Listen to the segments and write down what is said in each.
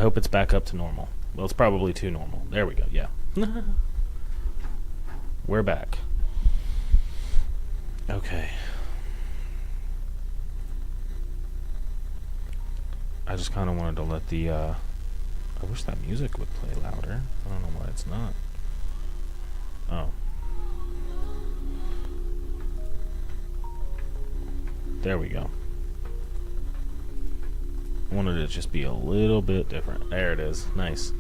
hope it's back up to normal. Well, it's probably too normal. There we go, yeah. We're back. Okay. I just kind of wanted to let the, I wish that music would play louder. I don't know why it's not. Oh. There we go. I wanted it to just be a little bit different. There it is. Nice.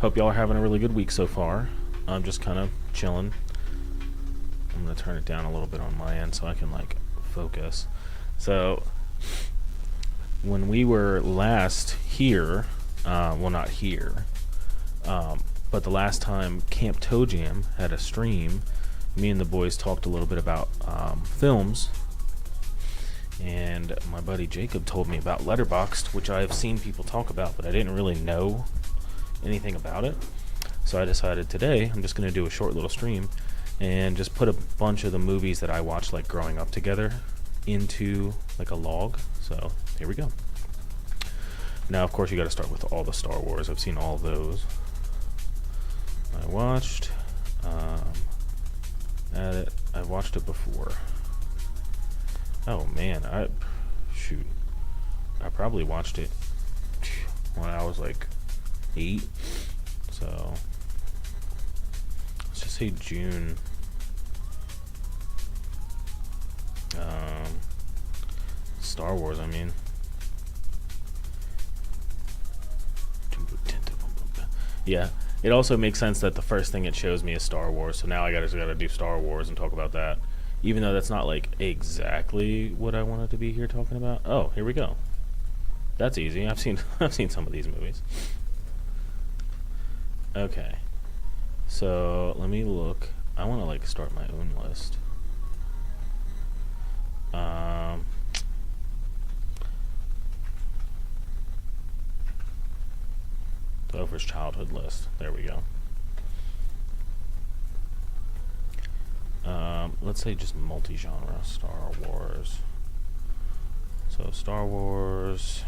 Hope y'all are having a really good week so far. I'm just kind of chilling. I'm going to turn it down a little bit on my end so I can, like, focus. So, when we were last here, well, not here, but the last time Camp Toe Jam had a stream, me and the boys talked a little bit about films. And my buddy Jacob told me about Letterboxd, which I have seen people talk about, but I didn't really know anything about it. So I decided today I'm just going to do a short little stream and just put a bunch of the movies that I watched like growing up together into like a log. So here we go. Now, of course, you got to start with all the Star Wars. I've seen all of those. I watched. I've watched it before. Oh man, I probably watched it when I was like 8. So let's just say June. Star Wars, I mean. Yeah, it also makes sense that the first thing it shows me is Star Wars. So now I gotta do Star Wars and talk about that. Even though that's not like exactly what I wanted to be here talking about. Oh, here we go. That's easy. I've seen some of these movies. Okay. So let me look. I want to like start my own list. Gopher's childhood list. There we go. Let's say just multi-genre Star Wars. So Star Wars.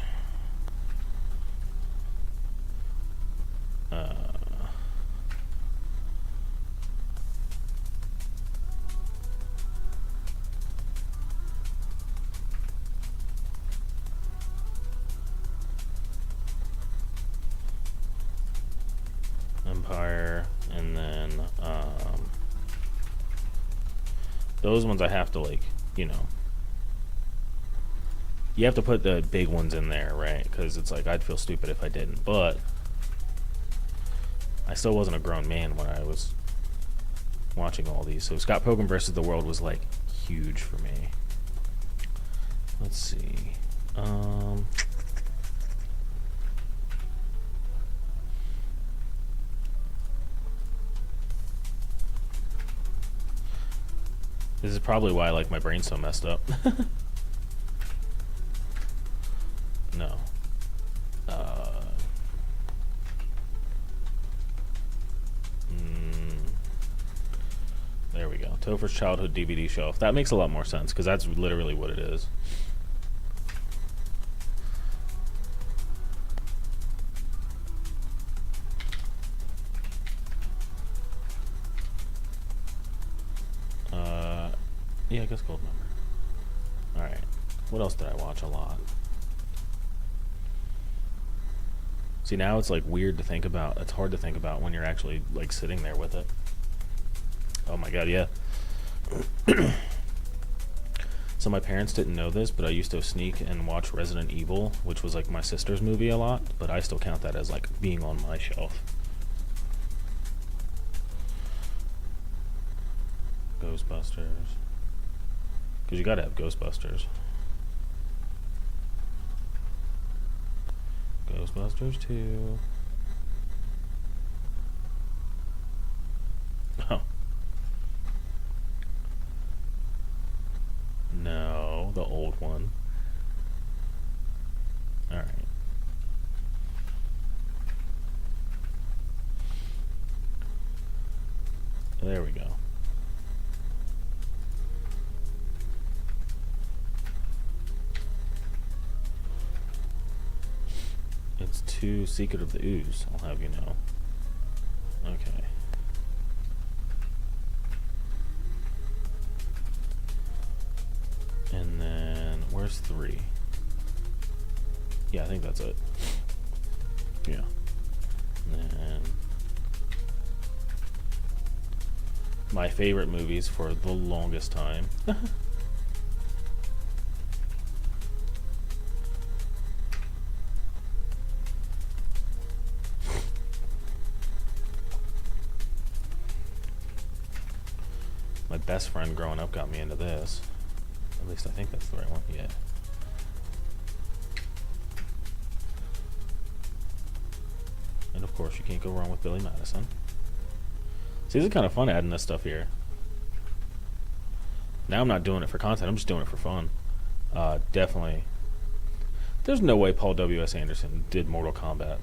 Empire, and then those ones I have to like, you know, you have to put the big ones in there, right? Because it's like I'd feel stupid if I didn't, but I still wasn't a grown man when I was watching all these. So Scott Pilgrim vs. the World was like huge for me. Let's see. This is probably why like my brain's so messed up. No. There we go. Topher's childhood DVD shelf. That makes a lot more sense because that's literally what it is. Yeah, I guess Goldmember. Alright. What else did I watch a lot? See, now it's like weird to think about. It's hard to think about when you're actually like sitting there with it. Oh my god, yeah. So my parents didn't know this, but I used to sneak and watch Resident Evil, which was like my sister's movie a lot, but I still count that as like being on my shelf. Ghostbusters. Because you gotta have Ghostbusters. Ghostbusters 2. Oh. No, the old one. Alright. There we go. It's 2 Secret of the Ooze, I'll have you know. Okay. And then, where's 3? Yeah, I think that's it. Yeah. And then, my favorite movies for the longest time. My best friend growing up got me into this. At least I think that's the right one. Yeah. And of course, you can't go wrong with Billy Madison. See, this is kind of fun adding this stuff here. Now I'm not doing it for content. I'm just doing it for fun. Definitely. There's no way Paul W.S. Anderson did Mortal Kombat.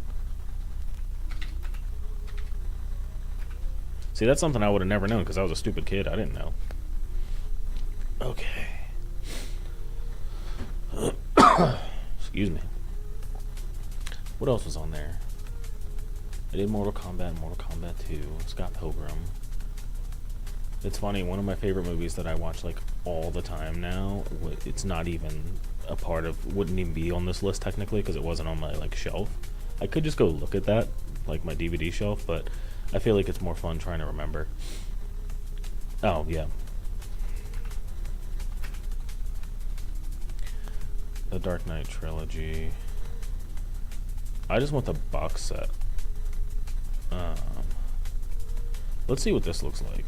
See, that's something I would have never known because I was a stupid kid. I didn't know. Okay. Excuse me. What else was on there? I did Mortal Kombat, Mortal Kombat 2, Scott Pilgrim. It's funny, one of my favorite movies that I watch like all the time now, it's not even a part of, wouldn't even be on this list technically because it wasn't on my like shelf. I could just go look at that, like my DVD shelf, but I feel like it's more fun trying to remember. Oh, yeah. The Dark Knight trilogy. I just want the box set. Let's see what this looks like.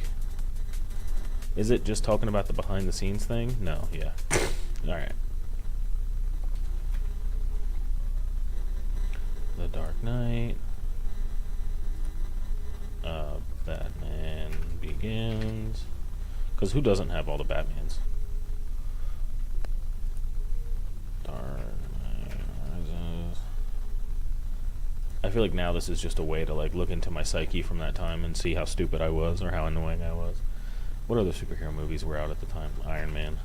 Is it just talking about the behind the scenes thing? No, yeah. Alright. The Dark Knight. Batman Begins. Because who doesn't have all the Batmans? Dark Knight Rises. I feel like now this is just a way to like look into my psyche from that time and see how stupid I was or how annoying I was. What other superhero movies were out at the time? Iron Man.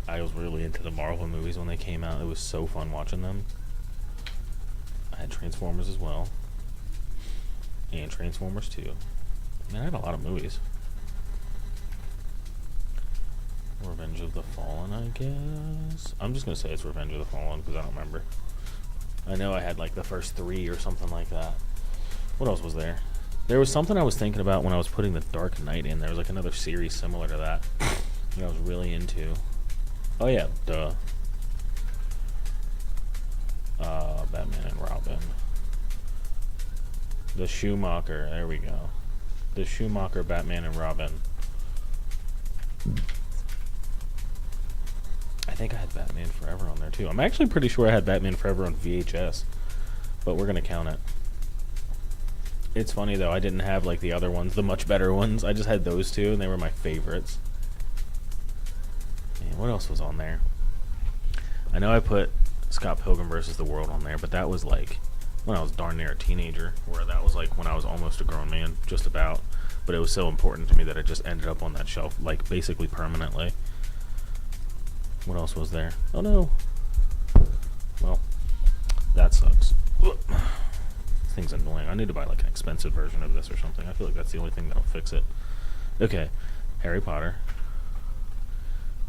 I was really into the Marvel movies when they came out. It was so fun watching them. I had Transformers as well. And Transformers 2. Man, I had a lot of movies. Revenge of the Fallen, I guess. I'm just going to say it's Revenge of the Fallen because I don't remember. I know I had like the first 3 or something like that. What else was there? There was something I was thinking about when I was putting the Dark Knight in. There was like another series similar to that I was really into. Oh yeah, duh. Batman and Robin. The Schumacher, there we go. The Schumacher Batman and Robin. I think I had Batman Forever on there too. I'm actually pretty sure I had Batman Forever on VHS, but we're gonna count it. It's funny though, I didn't have like the other ones, the much better ones. I just had those two and they were my favorites. Man, what else was on there? I know I put Scott Pilgrim vs. the World on there, but that was like when I was darn near a teenager, where that was like when I was almost a grown man, just about. But it was so important to me that it just ended up on that shelf, like basically permanently. What else was there? Oh no. Well, that sucks. This thing's annoying. I need to buy like an expensive version of this or something. I feel like that's the only thing that'll fix it. Okay, Harry Potter.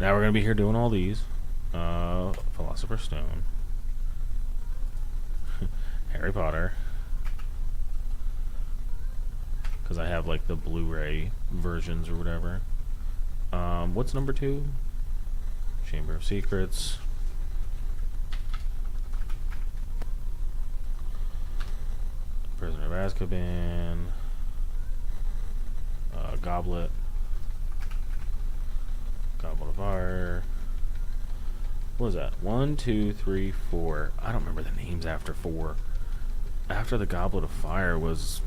Now we're gonna be here doing all these. Philosopher's Stone. Harry Potter. Because I have like the Blu-ray versions or whatever. What's number 2? Chamber of Secrets. Prisoner of Azkaban. Goblet. Goblet of Fire. What was that? 1, 2, 3, 4. I don't remember the names after 4. After the Goblet of Fire was...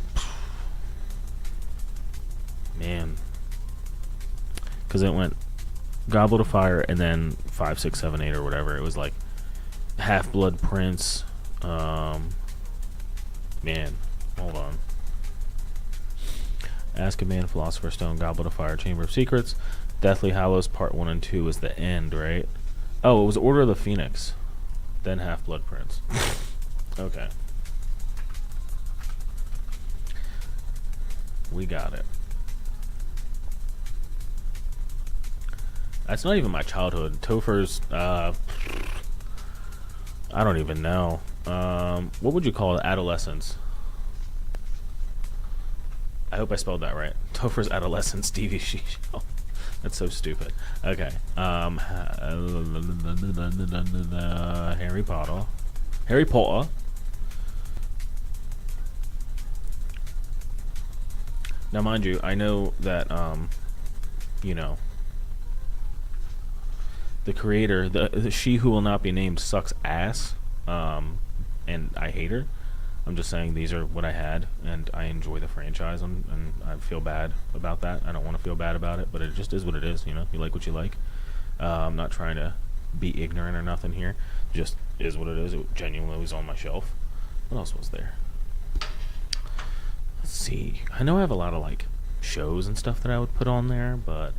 Man. Because it went Goblet of Fire and then 5, 6, 7, 8 or whatever. It was like Half-Blood Prince. Man. Hold on. Azkaban, Philosopher's Stone, Goblet of Fire, Chamber of Secrets. Deathly Hallows Part 1 and 2 was the end, right? Oh, it was Order of the Phoenix. then Half-Blood Prince. Okay. We got it. That's not even my childhood. Topher's, I don't even know. What would you call it? Adolescence? I hope I spelled that right. Topher's Adolescence TV show. That's so stupid. Okay. Harry Potter. Harry Potter. Now, mind you, I know that, you know, the creator, the She Who Will Not Be Named, sucks ass, and I hate her. I'm just saying these are what I had, and I enjoy the franchise, and I feel bad about that. I don't want to feel bad about it, but it just is what it is, you know? You like what you like. I'm not trying to be ignorant or nothing here. Just is what it is. It genuinely was on my shelf. What else was there? Let's see. I know I have a lot of, like, shows and stuff that I would put on there, but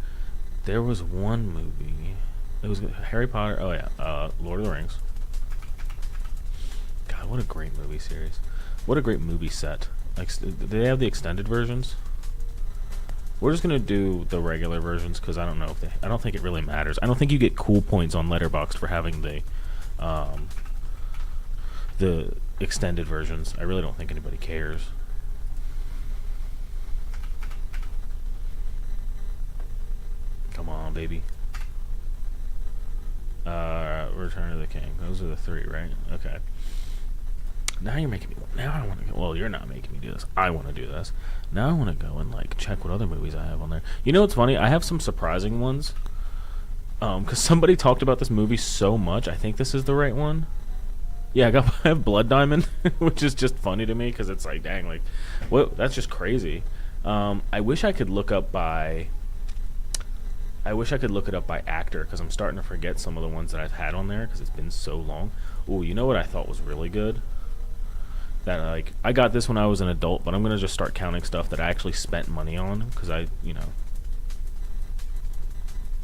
there was one movie. It was Harry Potter. Oh, yeah. Lord of the Rings. God, what a great movie series. What a great movie set. Like, do they have the extended versions? We're just gonna do the regular versions because I don't know if they. I don't think it really matters. I don't think you get cool points on Letterboxd for having the extended versions. I really don't think anybody cares. Come on, baby. Return of the King. Those are the three, right? Okay. Now you're making me. Now I want to go. Well, you're not making me do this. I want to do this. Now I want to go and like check what other movies I have on there. You know what's funny? I have some surprising ones. Because somebody talked about this movie so much. I think this is the right one. Yeah, I have Blood Diamond, which is just funny to me because it's like, dang, like, what? That's just crazy. I wish I could look up by. I wish I could look it up by actor because I'm starting to forget some of the ones that I've had on there because it's been so long. Ooh, you know what I thought was really good? That, like, I got this when I was an adult, but I'm going to just start counting stuff that I actually spent money on because I, you know.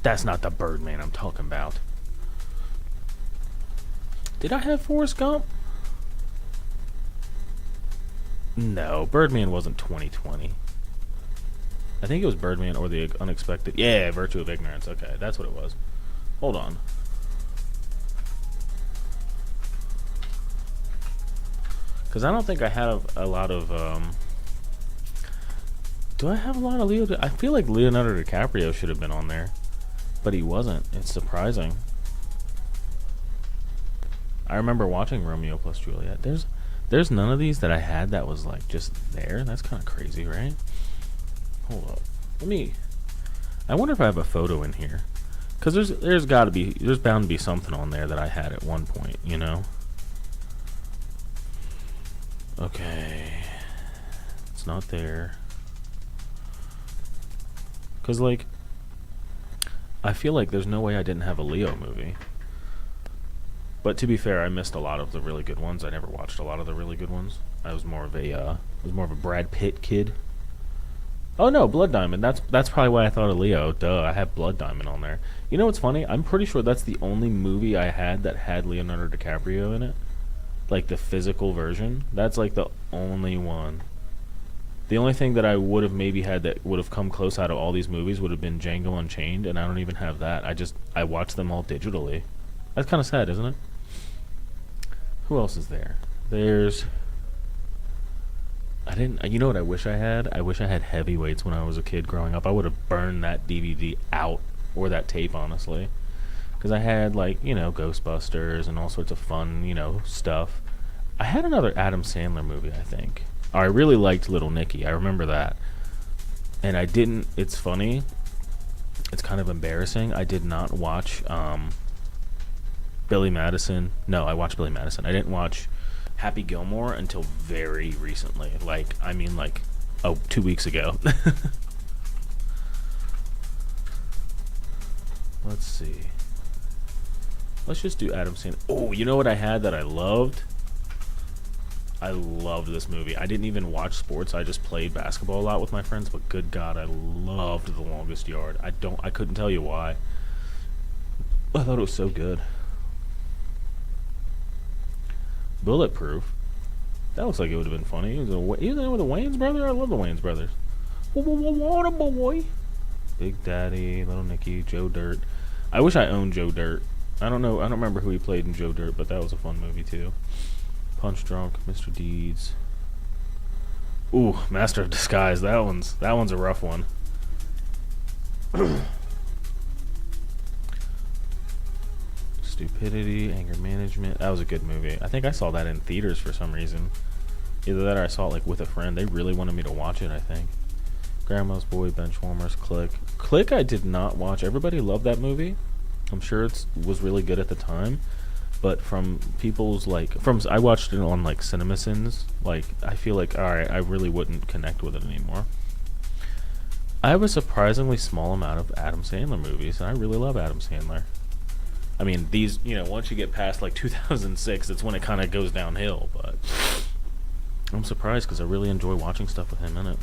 That's not the Birdman I'm talking about. Did I have Forrest Gump? No, Birdman wasn't 2020. I think it was Birdman or The Unexpected. Yeah, Virtue of Ignorance. Okay, that's what it was. Hold on. Because I don't think I have a lot of... do I have a lot of Leo... I feel like Leonardo DiCaprio should have been on there. But he wasn't. It's surprising. I remember watching Romeo plus Juliet. There's none of these that I had that was like just there. That's kind of crazy, right? Hold up. I wonder if I have a photo in here. Because there's bound to be something on there that I had at one point, you know? Okay. It's not there. Because, like, I feel like there's no way I didn't have a Leo movie. But to be fair, I missed a lot of the really good ones. I never watched a lot of the really good ones. I was more of a Brad Pitt kid. Oh no, Blood Diamond. That's probably why I thought of Leo. Duh, I have Blood Diamond on there. You know what's funny? I'm pretty sure that's the only movie I had that had Leonardo DiCaprio in it. Like the physical version. That's like the only one. The only thing that I would have maybe had that would have come close out of all these movies would have been Django Unchained, and I don't even have that. I watched them all digitally. That's kind of sad, isn't it? Who else is there? There's... You know what I wish I had? I wish I had Heavyweights when I was a kid growing up. I would have burned that DVD out, or that tape, honestly. Because I had, like, you know, Ghostbusters and all sorts of fun, you know, stuff. I had another Adam Sandler movie, I think. I really liked Little Nicky. I remember that. And I didn't... It's funny. It's kind of embarrassing. I did not watch Billy Madison. No, I watched Billy Madison. I didn't watch Happy Gilmore until very recently. Like, I mean, like, 2 weeks ago. Let's see. Let's just do Adam Sandler. Oh, you know what I had that I loved? I loved this movie. I didn't even watch sports. I just played basketball a lot with my friends, but good God, I loved The Longest Yard. I couldn't tell you why. I thought it was so good. Bulletproof. That looks like it would have been funny. He was in it with the Wayans brother. I love the Wayans brothers. Water boy. Big Daddy, Little Nicky, Joe Dirt. I wish I owned Joe Dirt. I don't know. I don't remember who he played in Joe Dirt, but that was a fun movie too. Punch Drunk, Mr. Deeds. Ooh, Master of Disguise. That one's a rough one. Stupidity, Anger Management. That was a good movie. I think I saw that in theaters for some reason. Either that or I saw it like with a friend. They really wanted me to watch it, I think. Grandma's Boy, Benchwarmers, Click. Click I did not watch. Everybody loved that movie. I'm sure it was really good at the time. But from people's I watched it on like CinemaSins. Like I feel like alright, I really wouldn't connect with it anymore. I have a surprisingly small amount of Adam Sandler movies, and I really love Adam Sandler. I mean, these, once you get past like 2006, it's when it kind of goes downhill, but I'm surprised because I really enjoy watching stuff with him in it.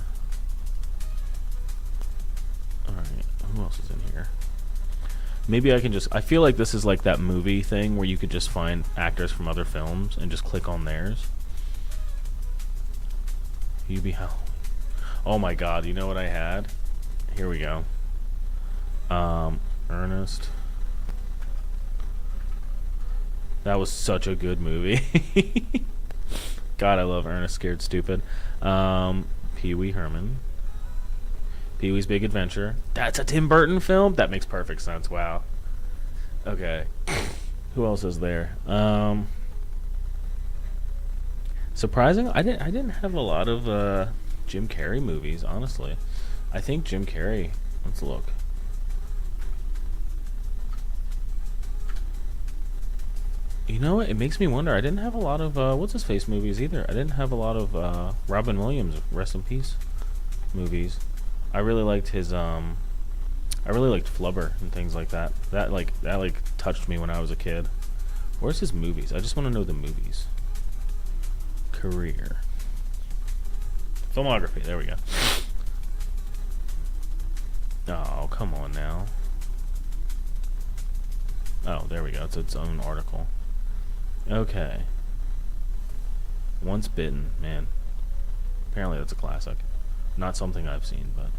Alright, who else is in here? Maybe I can I feel like this is like that movie thing where you could just find actors from other films and just click on theirs. Hubie Howell. Oh my god, you know what I had? Here we go. Ernest. That was such a good movie. God, I love Ernest Scared Stupid. Pee-wee Herman. Pee-wee's Big Adventure. That's a Tim Burton film? That makes perfect sense. Wow. Okay. Who else is there? Surprising? I didn't have a lot of Jim Carrey movies, honestly. I think Jim Carrey. Let's look. You know what? It makes me wonder. I didn't have a lot of what's his face movies either. I didn't have a lot of Robin Williams, rest in peace, movies. I really liked his I really liked Flubber and things like that. That touched me when I was a kid. Where's his movies? I just want to know the movies. Career. Filmography. There we go. Oh, come on now. Oh, there we go. It's its own article. Okay. Once Bitten. Man. Apparently that's a classic. Not something I've seen, but...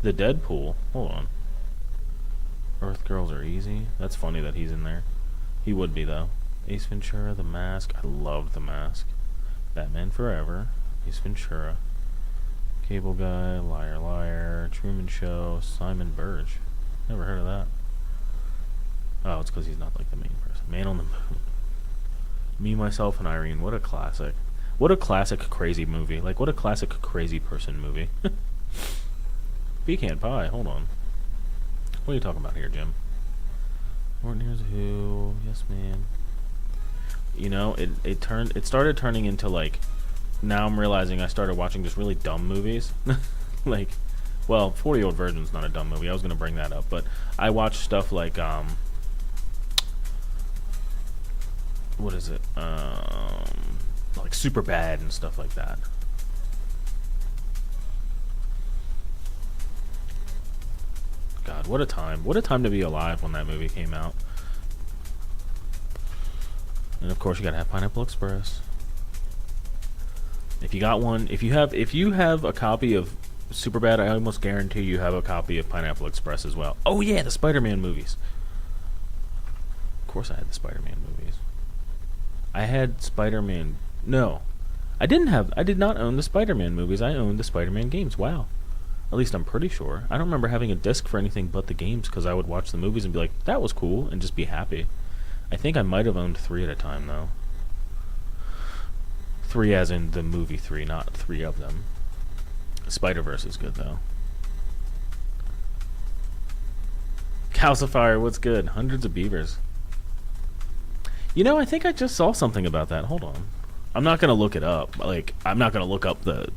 The Deadpool. Hold on. Earth Girls Are Easy. That's funny that he's in there. He would be, though. Ace Ventura, The Mask. I loved The Mask. Batman Forever. Ace Ventura. Cable Guy. Liar Liar. Truman Show. Simon Burge. Never heard of that. Oh, it's because he's not like the main person. Man on the Moon. Me, Myself, and Irene. What a classic. What a classic crazy movie. Like, what a classic crazy person movie. Pecan Pie. Hold on. What are you talking about here, Jim? Morton Here's Who. Yes, man. It started turning into, like... Now I'm realizing I started watching just really dumb movies. Like... Well, 40-Year-Old Virgin's not a dumb movie. I was going to bring that up. But I watch stuff like, what is it? Like Superbad and stuff like that. God, what a time. What a time to be alive when that movie came out. And of course you gotta have Pineapple Express. If you got one, if you have a copy of Superbad, I almost guarantee you have a copy of Pineapple Express as well. Oh yeah, the Spider-Man movies. Of course I had the Spider-Man movies. I had Spider-Man... No. I did not own the Spider-Man movies. I owned the Spider-Man games. Wow. At least I'm pretty sure. I don't remember having a disc for anything but the games because I would watch the movies and be like, that was cool, and just be happy. I think I might have owned 3 at a time, though. 3 as in the movie 3, not 3 of them. Spider-Verse is good, though. Calcifier, what's good? Hundreds of Beavers. I think I just saw something about that. Hold on. I'm not going to look it up. Like, I'm not going to look up the,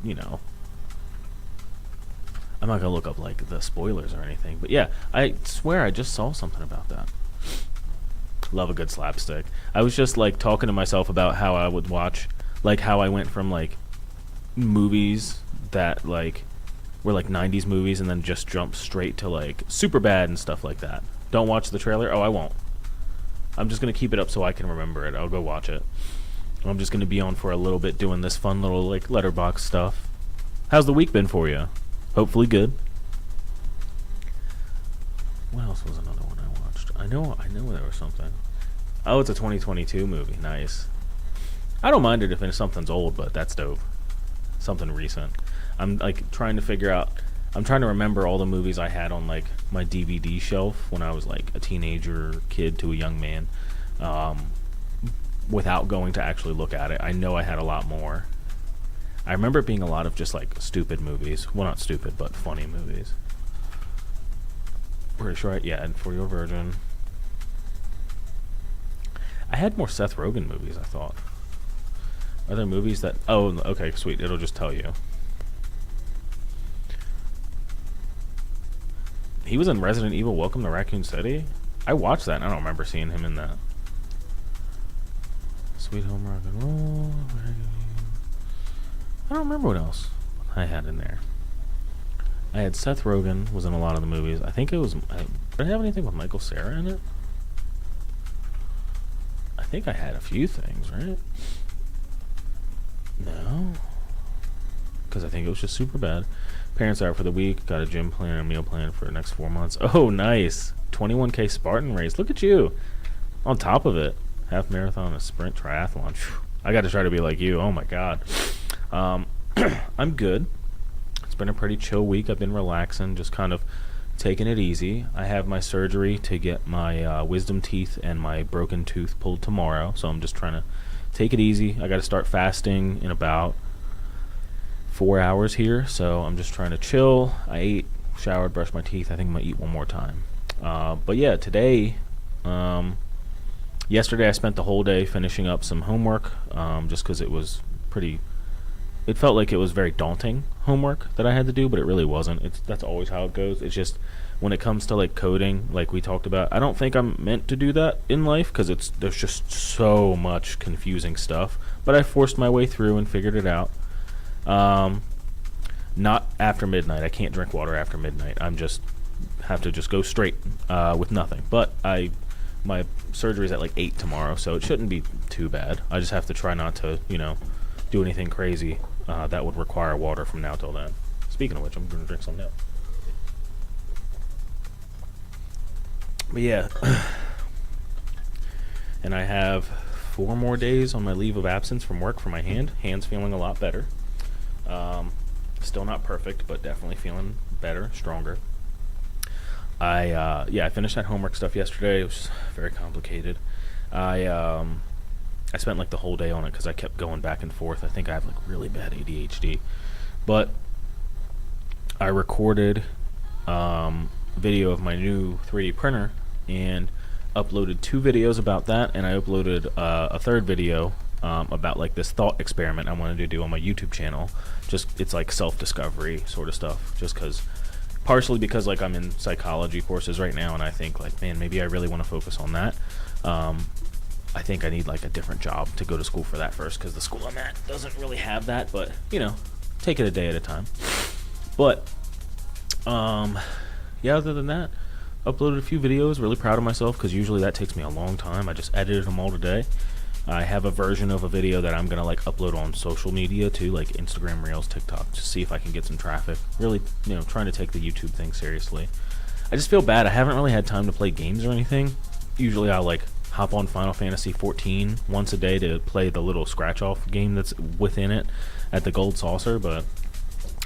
I'm not going to look up, like, the spoilers or anything. But, yeah, I swear I just saw something about that. Love a good slapstick. I was just, like, talking to myself about how I would watch, like, how I went from, like, movies that, like, were, like, 90s movies and then just jumped straight to, like, Superbad and stuff like that. Don't watch the trailer? Oh, I won't. I'm just going to keep it up so I can remember it. I'll go watch it. I'm just going to be on for a little bit doing this fun little like letterbox stuff. How's the week been for you? Hopefully good. What else was another one I watched? I know there was something. Oh, it's a 2022 movie. Nice. I don't mind it if something's old, but that's dope. Something recent. I'm like trying to figure out. I'm trying to remember all the movies I had on like my DVD shelf when I was like a teenager, kid to a young man, without going to actually look at it. I know I had a lot more. I remember it being a lot of just like stupid movies. Well, not stupid, but funny movies. Pretty sure and For Your Virgin. I had more Seth Rogen movies, I thought. Are there movies that... Oh, okay, sweet. It'll just tell you. He was in Resident Evil Welcome to Raccoon City? I watched that and I don't remember seeing him in that. Sweet Home Rock and Roll. I don't remember what else I had in there. I had Seth Rogen was in a lot of the movies. I think it was... Did I have anything with Michael Cera in it? I think I had a few things, right? No. Because I think it was just super bad. Parents are out for the week. Got a gym plan and a meal plan for the next 4 months. Oh, nice. 21K Spartan race. Look at you. On top of it. Half marathon, a sprint, triathlon. Whew. I got to try to be like you. Oh, my God. I'm good. It's been a pretty chill week. I've been relaxing, just kind of taking it easy. I have my surgery to get my wisdom teeth and my broken tooth pulled tomorrow, so I'm just trying to take it easy. I got to start fasting in about 4 hours here, so I'm just trying to chill. I ate, showered, brushed my teeth. I think I'm going to eat one more time. But yeah, today, yesterday I spent the whole day finishing up some homework, just because it was pretty... It felt like it was very daunting homework that I had to do, but it really wasn't. That's always how it goes. It's just when it comes to like coding, like we talked about, I don't think I'm meant to do that in life because there's just so much confusing stuff. But I forced my way through and figured it out. Not after midnight. I can't drink water after midnight. I'm just have to just go straight with nothing. But my surgery's at like 8 tomorrow, so it shouldn't be too bad. I just have to try not to, do anything crazy that would require water from now till then. Speaking of which, I'm going to drink some now. But yeah. And I have 4 more days on my leave of absence from work for my hand. Hand's feeling a lot better. Still not perfect, but definitely feeling better, stronger. I finished that homework stuff yesterday. It was very complicated. I spent like the whole day on it because I kept going back and forth. I think I have like really bad ADHD. But I recorded video of my new 3D printer and uploaded 2 videos about that, and I uploaded a third video about like this thought experiment I wanted to do on my YouTube channel. Just it's like self-discovery sort of stuff, just partially because like I'm in psychology courses right now, and I think like, man, maybe I really want to focus on that. I think I need like a different job to go to school for that first, because the school I'm at doesn't really have that, but take it a day at a time. But yeah, other than that, uploaded a few videos. Really proud of myself because usually that takes me a long time. I just edited them all today. I have a version of a video that I'm gonna like upload on social media too, like Instagram Reels, TikTok, to see if I can get some traffic. Really, trying to take the YouTube thing seriously. I just feel bad. I haven't really had time to play games or anything. Usually I'll like hop on Final Fantasy 14 once a day to play the little scratch off game that's within it at the Gold Saucer, but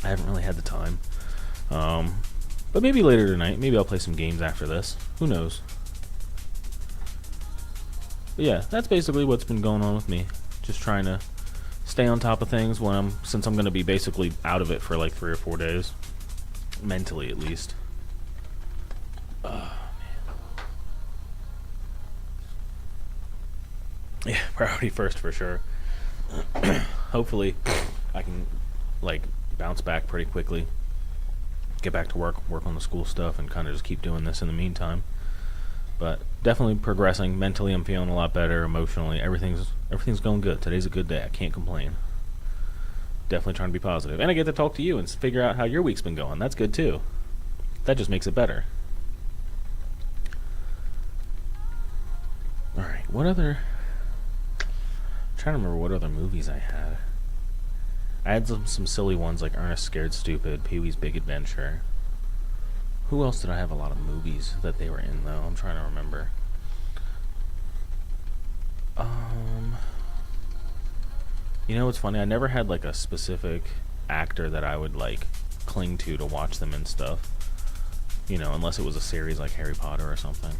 I haven't really had the time. But maybe later tonight, maybe I'll play some games after this. Who knows? But yeah, that's basically what's been going on with me. Just trying to stay on top of things since I'm going to be basically out of it for like 3 or 4 days. Mentally, at least. Oh, man. Yeah, priority first for sure. Hopefully, I can like bounce back pretty quickly. Get back to work on the school stuff, and kind of just keep doing this in the meantime. But definitely progressing. Mentally, I'm feeling a lot better. Emotionally, everything's going good. Today's a good day. I can't complain. Definitely trying to be positive. And I get to talk to you and figure out how your week's been going. That's good too. That just makes it better. Alright, what other... trying to remember what other movies I had. I had some silly ones like Ernest Scared Stupid, Pee-wee's Big Adventure. Who else did I have a lot of movies that they were in, though? I'm trying to remember. You know what's funny? I never had like a specific actor that I would like cling to watch them and stuff. You know, unless it was a series like Harry Potter or something.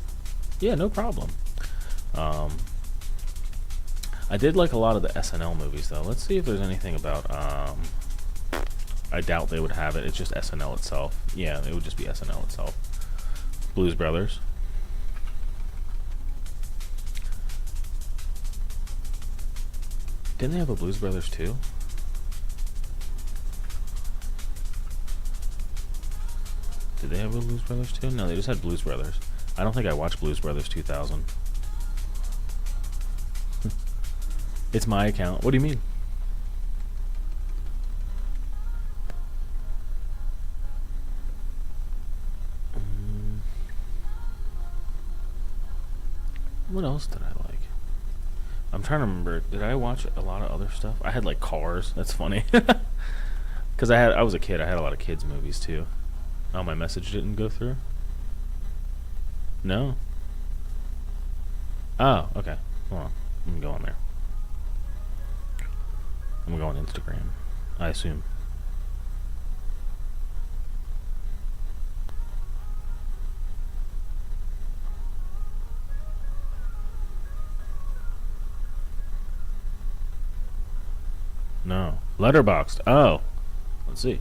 Yeah, no problem. I did like a lot of the SNL movies, though. Let's see if there's anything about, I doubt they would have it. It's just SNL itself. Yeah, it would just be SNL itself. Blues Brothers. Didn't they have a Blues Brothers too? Did they have a Blues Brothers too? No, they just had Blues Brothers. I don't think I watched Blues Brothers 2000. It's my account. What do you mean? What else did I like? I'm trying to remember. Did I watch a lot of other stuff? I had like Cars. That's funny. Because I was a kid. I had a lot of kids movies too. Oh, my message didn't go through? No? Oh, okay. Hold on. I'm going to go on there. I'm going to go on Instagram, I assume. No. Letterboxd. Oh. Let's see.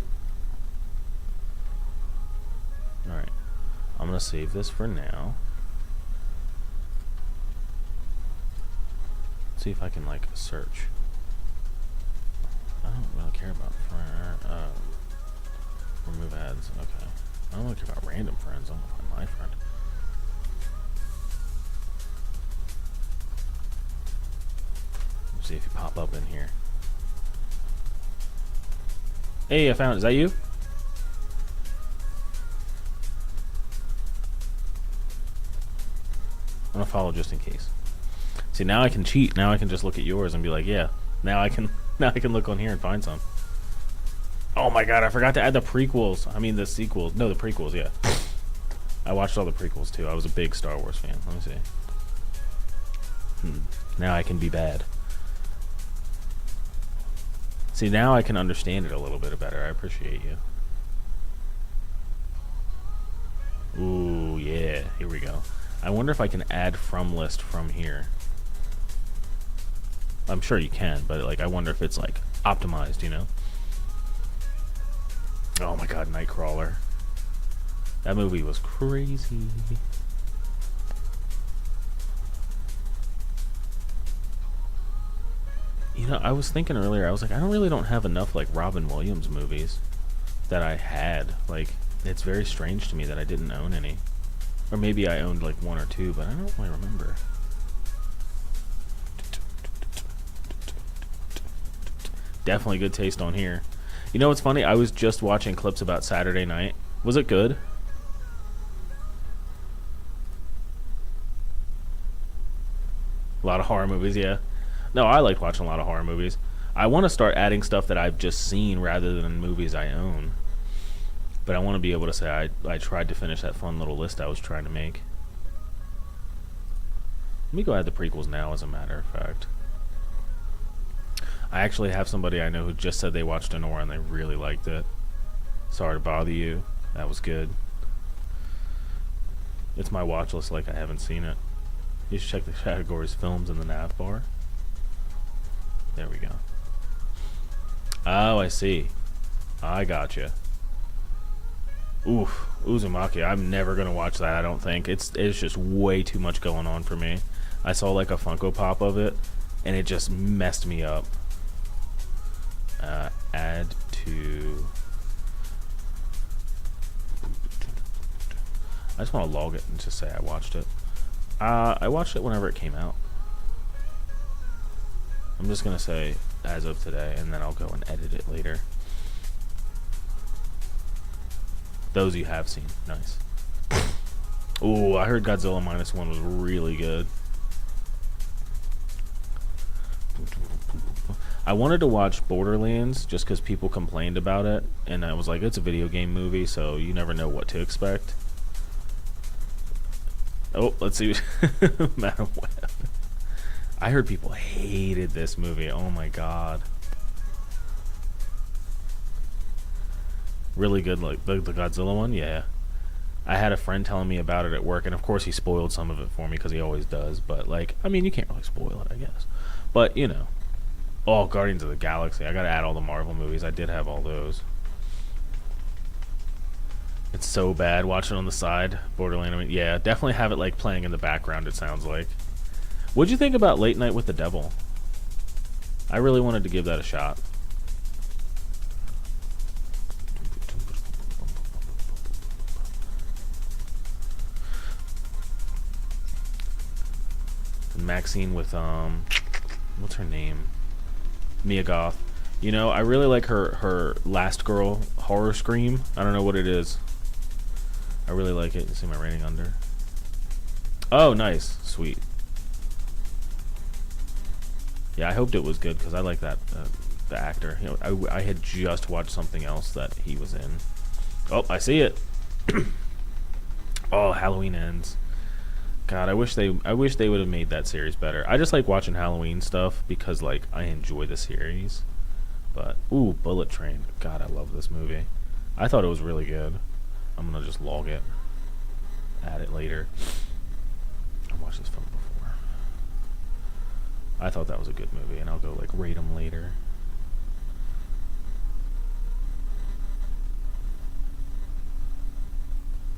Alright. I'm going to save this for now. Let's see if I can, like, search. I don't really care about remove ads. Okay. I don't really care about random friends. I want to find my friend. Let's see if you pop up in here. Hey, I found it. Is that you? I'm gonna follow just in case. See, now I can cheat. Now I can just look at yours and be like, yeah. Now I can look on here and find some. Oh my god, I forgot to add the prequels. I mean the sequels. No, the prequels, yeah. I watched all the prequels too. I was a big Star Wars fan. Let me see. Now I can be bad. See, now I can understand it a little bit better. I appreciate you. Ooh, yeah. Here we go. I wonder if I can add from list from here. I'm sure you can, but like I wonder if it's like optimized, you know? Oh my god, Nightcrawler. That movie was crazy. You know, I was thinking earlier, I was like, I don't have enough like Robin Williams movies that I had. Like, it's very strange to me that I didn't own any. Or maybe I owned like one or two, but I don't really remember. Definitely good taste on here. You know what's funny? I was just watching clips about Saturday Night. Was it good? A lot of horror movies, yeah. No, I like watching a lot of horror movies. I want to start adding stuff that I've just seen rather than movies I own. But I want to be able to say I tried to finish that fun little list I was trying to make. Let me go add the prequels now, as a matter of fact. I actually have somebody I know who just said they watched Anora and they really liked it. Sorry to bother you. That was good. It's my watch list like I haven't seen it. You should check the categories films in the nav bar. There we go. Oh, I see. I gotcha. Oof. Uzumaki. I'm never going to watch that, I don't think. It's just way too much going on for me. I saw like a Funko Pop of it, and it just messed me up. Add to... I just want to log it and just say I watched it. I watched it whenever it came out. I'm just going to say as of today, and then I'll go and edit it later. Those you have seen. Nice. Ooh, I heard Godzilla -1 was really good. I wanted to watch Borderlands just because people complained about it, and I was like, it's a video game movie, so you never know what to expect. Oh, let's see. Madam Web. I heard people hated this movie. Oh my god. Really good, like the Godzilla one? Yeah. I had a friend telling me about it at work, and of course he spoiled some of it for me because he always does, but like, I mean, you can't really spoil it, I guess. But, you know. Oh, Guardians of the Galaxy. I gotta add all the Marvel movies. I did have all those. It's so bad watching on the side. Borderlands. I mean, yeah, definitely have it like playing in the background, it sounds like. What'd you think about Late Night with the Devil? I really wanted to give that a shot. Maxine with, what's her name? Mia Goth. You know, I really like her Last Girl horror scream. I don't know what it is. I really like it. You see my rating under? Oh, nice. Sweet. Yeah, I hoped it was good because I like that the actor. You know, I had just watched something else that he was in. Oh, I see it. Oh, Halloween Ends. God, I wish they would have made that series better. I just like watching Halloween stuff because like I enjoy the series. But ooh, Bullet Train. God, I love this movie. I thought it was really good. I'm gonna just log it. Add it later. I watched this film before. I thought that was a good movie, and I'll go like rate them later.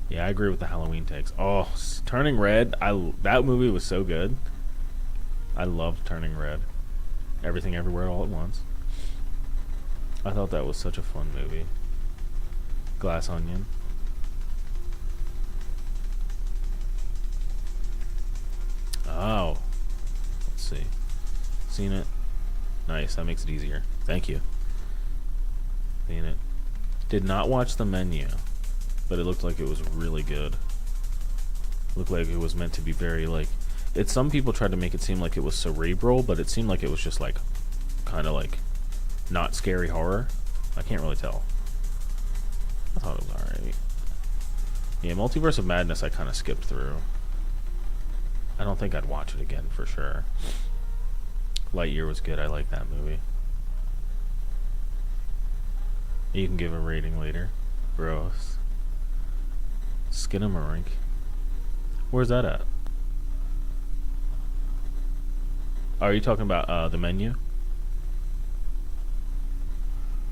Yeah, I agree with the Halloween takes. Oh, Turning Red. That movie was so good. I loved Turning Red. Everything Everywhere All at Once. I thought that was such a fun movie. Glass Onion. Oh. Let's see. Seen it? Nice. That makes it easier. Thank you. Seen it. Did not watch The Menu, but it looked like it was really good. Looked like it was meant to be very like. Some people tried to make it seem like it was cerebral, but it seemed like it was just like, kind of like, not scary horror. I can't really tell. I thought it was alright. Yeah, Multiverse of Madness I kind of skipped through. I don't think I'd watch it again for sure. Lightyear was good. I like that movie. You can give a rating later. Gross. Skinamarink. Where's that at? Are you talking about The Menu?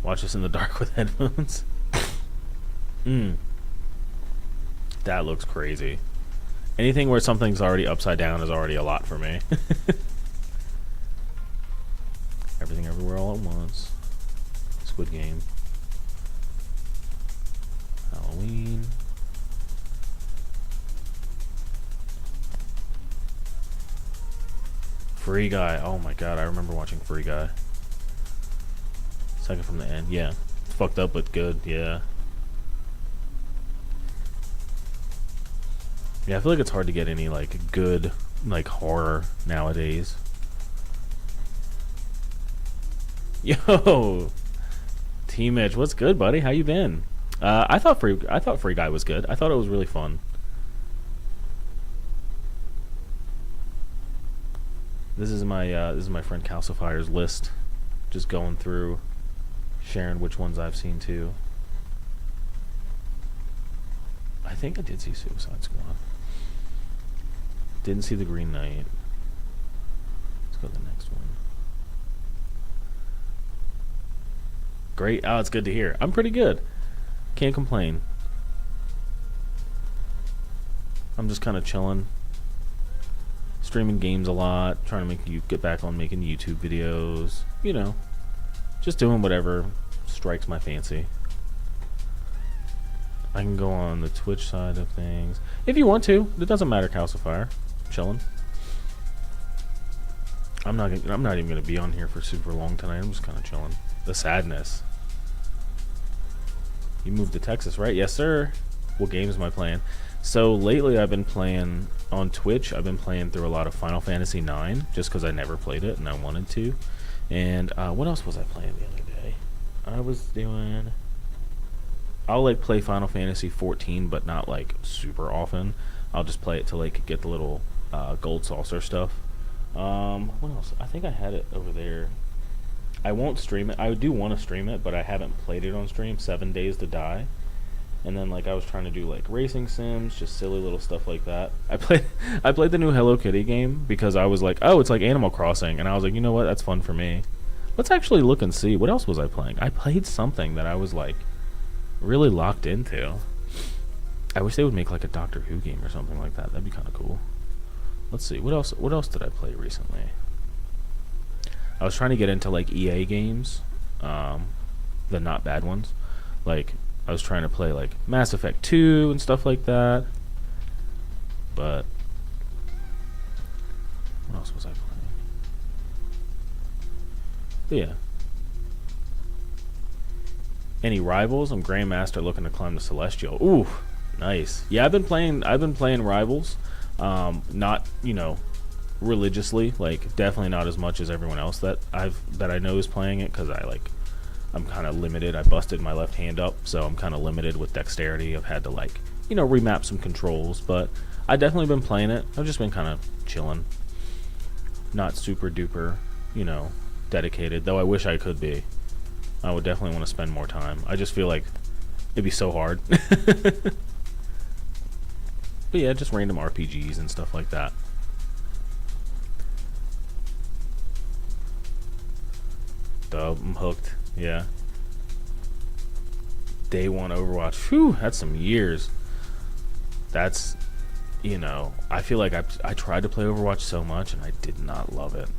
Watch this in the dark with headphones. That looks crazy. Anything where something's already upside down is already a lot for me. Everything Everywhere All at Once. Squid Game. Halloween. Free Guy. Oh my god, I remember watching Free Guy. Second from the end. Yeah. It's fucked up but good. Yeah. Yeah, I feel like it's hard to get any like good like horror nowadays. Yo, Team Edge, what's good, buddy? How you been? I thought Free Guy was good. I thought it was really fun. This is my friend Calcifier's list. Just going through, sharing which ones I've seen too. I think I did see Suicide Squad. Didn't see The Green Knight. Let's go to the next one. Great. Oh, it's good to hear. I'm pretty good. Can't complain. I'm just kind of chilling. Streaming games a lot. Trying to get back on making YouTube videos. You know. Just doing whatever strikes my fancy. I can go on the Twitch side of things. If you want to. It doesn't matter, Calcifier. Chilling. I'm not even gonna be on here for super long tonight. I'm just kind of chilling. The sadness. You moved to Texas, right? Yes, sir. What games am I playing? So lately, I've been playing on Twitch. I've been playing through a lot of Final Fantasy IX, just because I never played it and I wanted to. And what else was I playing the other day? I was doing. I'll like play Final Fantasy 14, but not like super often. I'll just play it to like get the little gold saucer stuff. What else? I think I had it over there. I won't stream it. I do want to stream it, but I haven't played it on stream. 7 Days to Die. And then like I was trying to do like racing sims, just silly little stuff like that. I played the new Hello Kitty game because I was like, oh, it's like Animal Crossing, and I was like, you know what, that's fun for me. Let's actually look and see what else was I playing. I played something that I was like really locked into. I wish they would make like a Doctor Who game or something like that. That'd be kind of cool. Let's see what else. What else did I play recently? I was trying to get into like EA games, the not bad ones, like. I was trying to play like Mass Effect 2 and stuff like that. But what else was I playing? But yeah. Any rivals? I'm Grandmaster looking to climb the Celestial. Ooh, nice. Yeah, I've been playing Rivals. Not, religiously, like definitely not as much as everyone else that I know is playing it, cuz I'm kind of limited. I busted my left hand up, so I'm kind of limited with dexterity. I've had to remap some controls, but I've definitely been playing it. I've just been kind of chilling. Not super duper, dedicated, though I wish I could be. I would definitely want to spend more time. I just feel like it'd be so hard. But yeah, just random RPGs and stuff like that. Dub, I'm hooked. Yeah. Day one Overwatch. Whew, that's some years. That's, I feel like I tried to play Overwatch so much and I did not love it.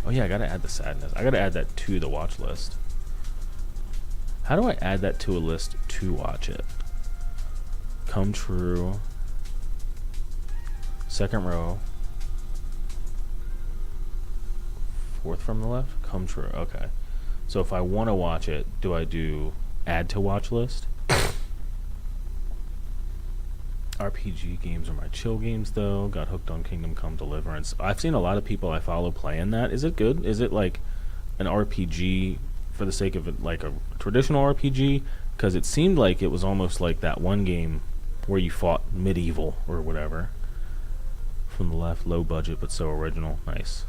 Oh yeah, I gotta add the sadness. I gotta add that to the watch list. How do I add that to a list to watch it? Come True. Second row. Fourth from the left? Come True. Okay. So if I want to watch it, do I do add to watch list? RPG games are my chill games, though. Got hooked on Kingdom Come Deliverance. I've seen a lot of people I follow playing that. Is it good? Is it like an RPG for the sake of it, like a traditional RPG? Because it seemed like it was almost like that one game where you fought medieval or whatever. From the left, low budget but so original. Nice.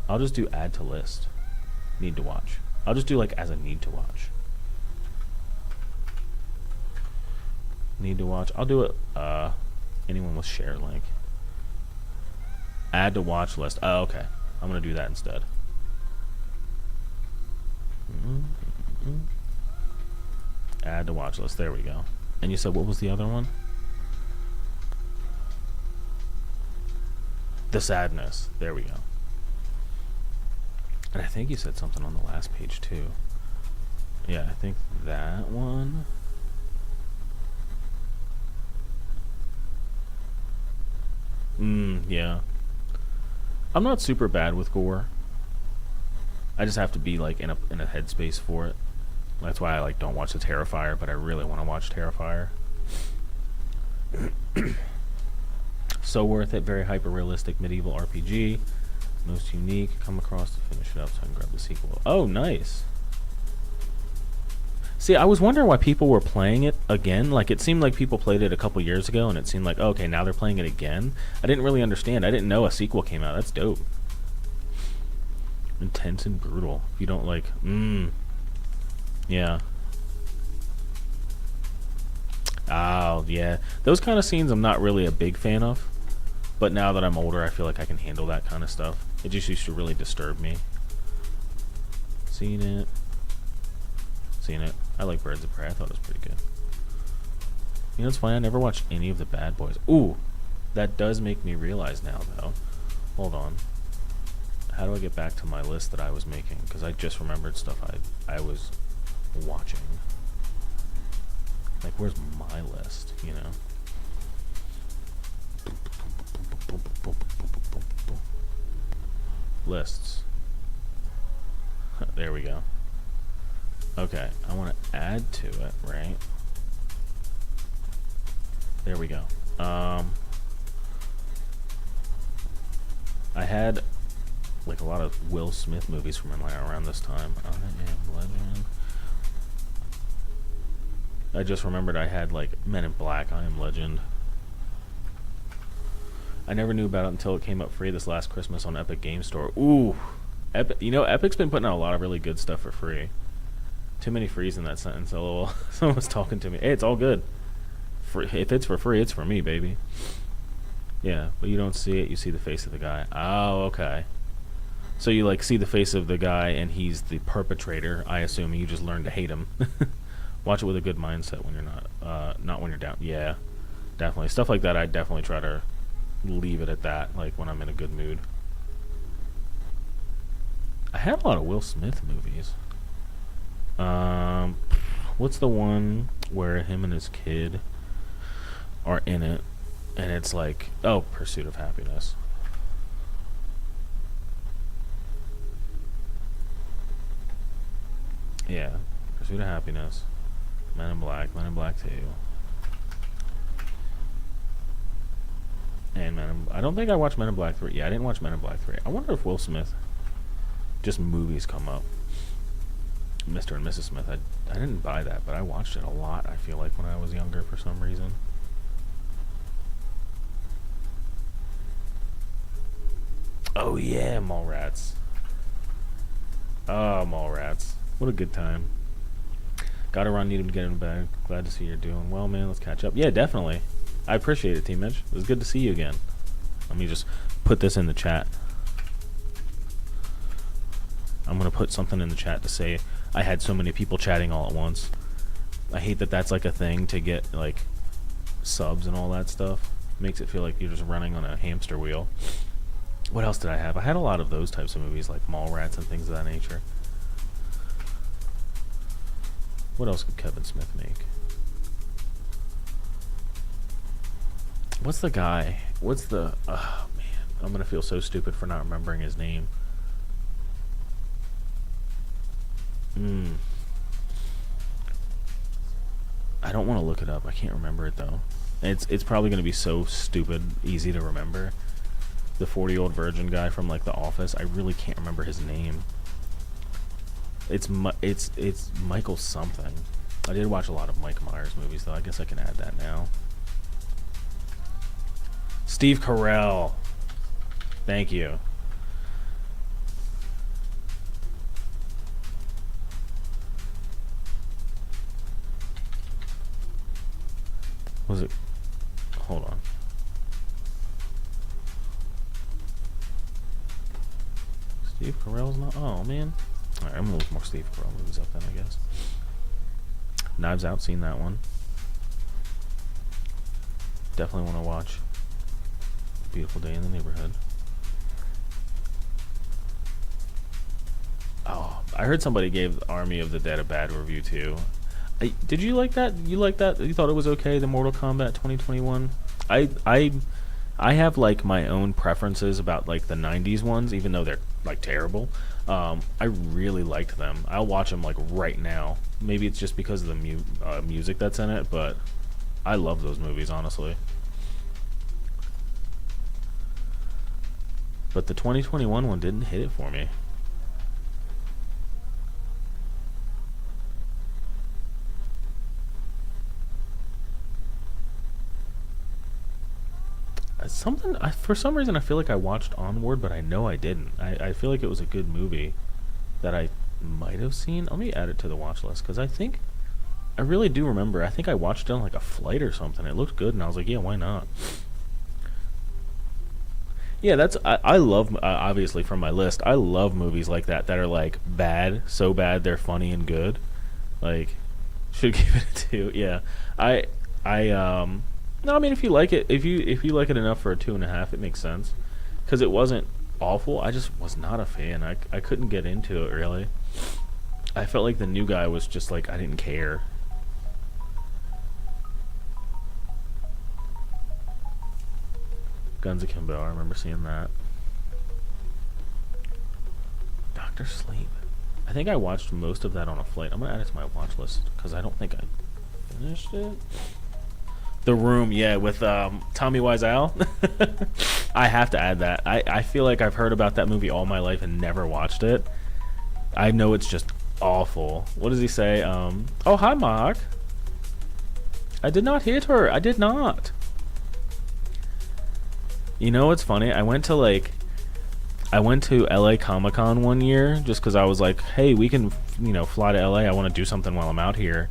I'll just do add to list. Need to watch. I'll just do like as a need to watch. Need to watch. I'll do it. Anyone with share link. Add to watch list. Oh, okay. I'm gonna do that instead. Add to watch list. There we go. And you said what was the other one? The sadness. There we go. And I think you said something on the last page too. Yeah, I think that one. Yeah. I'm not super bad with gore. I just have to be like in a headspace for it. That's why I like don't watch the Terrifier, but I really want to watch Terrifier. So worth it. Very hyper realistic medieval RPG. Most unique. Come across to finish it up so I can grab the sequel. Oh, nice. See, I was wondering why people were playing it again. Like, it seemed like people played it a couple years ago, and it seemed like, oh, okay, now they're playing it again. I didn't really understand. I didn't know a sequel came out. That's dope. Intense and brutal. If you don't like, yeah. Oh, yeah. Those kind of scenes I'm not really a big fan of. But now that I'm older, I feel like I can handle that kind of stuff. It just used to really disturb me. Seen it. I like Birds of Prey. I thought it was pretty good. You know, it's funny. I never watched any of the Bad Boys. Ooh, that does make me realize now, though. Hold on. How do I get back to my list that I was making? Because I just remembered stuff I was watching. Like, where's my list, you know? Lists. There we go. Okay, I want to add to it, right? There we go. I had like a lot of Will Smith movies from around this time. I Am Legend. I just remembered I had like Men in Black, I Am Legend. I never knew about it until it came up free this last Christmas on Epic Game Store. Ooh, Epic, you know, Epic's been putting out a lot of really good stuff for free. Too many frees in that sentence. LOL. Someone was talking to me. Hey, it's all good. If it's for free, it's for me, baby. Yeah, but you don't see it. You see the face of the guy. Oh, okay. So you like see the face of the guy, and he's the perpetrator. I assume, and you just learn to hate him. Watch it with a good mindset when you're not when you're down. Yeah, definitely stuff like that. I definitely try to leave it at that. Like when I'm in a good mood. I had a lot of Will Smith movies. What's the one where him and his kid are in it, and it's like, oh, Pursuit of Happiness. Yeah, Pursuit of Happiness, Men in Black 2, and I don't think I watched Men in Black 3. Yeah, I didn't watch Men in Black 3. I wonder if Will Smith, just movies come up. Mr. and Mrs. Smith, I didn't buy that, but I watched it a lot, I feel like, when I was younger for some reason. Oh yeah, Mallrats. Oh, Mallrats. What a good time. Gotta run, need him to get in bed. Glad to see you're doing well, man. Let's catch up. Yeah, definitely. I appreciate it, Team Mitch. It was good to see you again. Let me just put this in the chat. I'm gonna put something in the chat to say I had so many people chatting all at once. I hate that that's like a thing to get like subs and all that stuff. Makes it feel like you're just running on a hamster wheel. What else did I have? I had a lot of those types of movies like Mallrats and things of that nature. What else could Kevin Smith make? What's the guy? What's the... Oh man, I'm gonna feel so stupid for not remembering his name. I don't want to look it up. I can't remember it though. It's probably going to be so stupid easy to remember. The 40-year-old virgin guy from like The Office. I really can't remember his name. It's Michael something. I did watch a lot of Mike Myers movies though. I guess I can add that now. Steve Carell. Thank you. Was it? Hold on. Steve Carell's not. Oh man. Alright, I'm gonna look more Steve Carell movies up then, I guess. Knives Out, seen that one. Definitely want to watch Beautiful Day in the Neighborhood. Oh, I heard somebody gave Army of the Dead a bad review too. Did you like that? You liked that? You thought it was okay, the Mortal Kombat 2021? I have like my own preferences about like the 90s ones, even though they're like terrible. I really liked them. I'll watch them like right now. Maybe it's just because of the music that's in it, but I love those movies, honestly. But the 2021 one didn't hit it for me. For some reason I feel like I watched Onward, but I know I didn't. I feel like it was a good movie that I might have seen. Let me add it to the watch list because I really do remember. I think I watched it on like a flight or something. It looked good and I was like, yeah, why not? Yeah, I love, obviously from my list, I love movies like that are like bad, so bad they're funny and good. Like, should give it a 2. Yeah, no, I mean if you like it, if you like it enough for a 2.5, it makes sense. Because it wasn't awful. I just was not a fan. I couldn't get into it really. I felt like the new guy was just like I didn't care. Guns Akimbo, I remember seeing that. Dr. Sleep. I think I watched most of that on a flight. I'm gonna add it to my watch list because I don't think I finished it. The Room, yeah, with Tommy Wiseau. I have to add that. I feel like I've heard about that movie all my life and never watched it. I know it's just awful. What does he say? Oh, hi, Mark. I did not hit her. I did not. You know what's funny? I went to LA Comic Con one year just because I was like, hey, we can, fly to LA. I want to do something while I'm out here.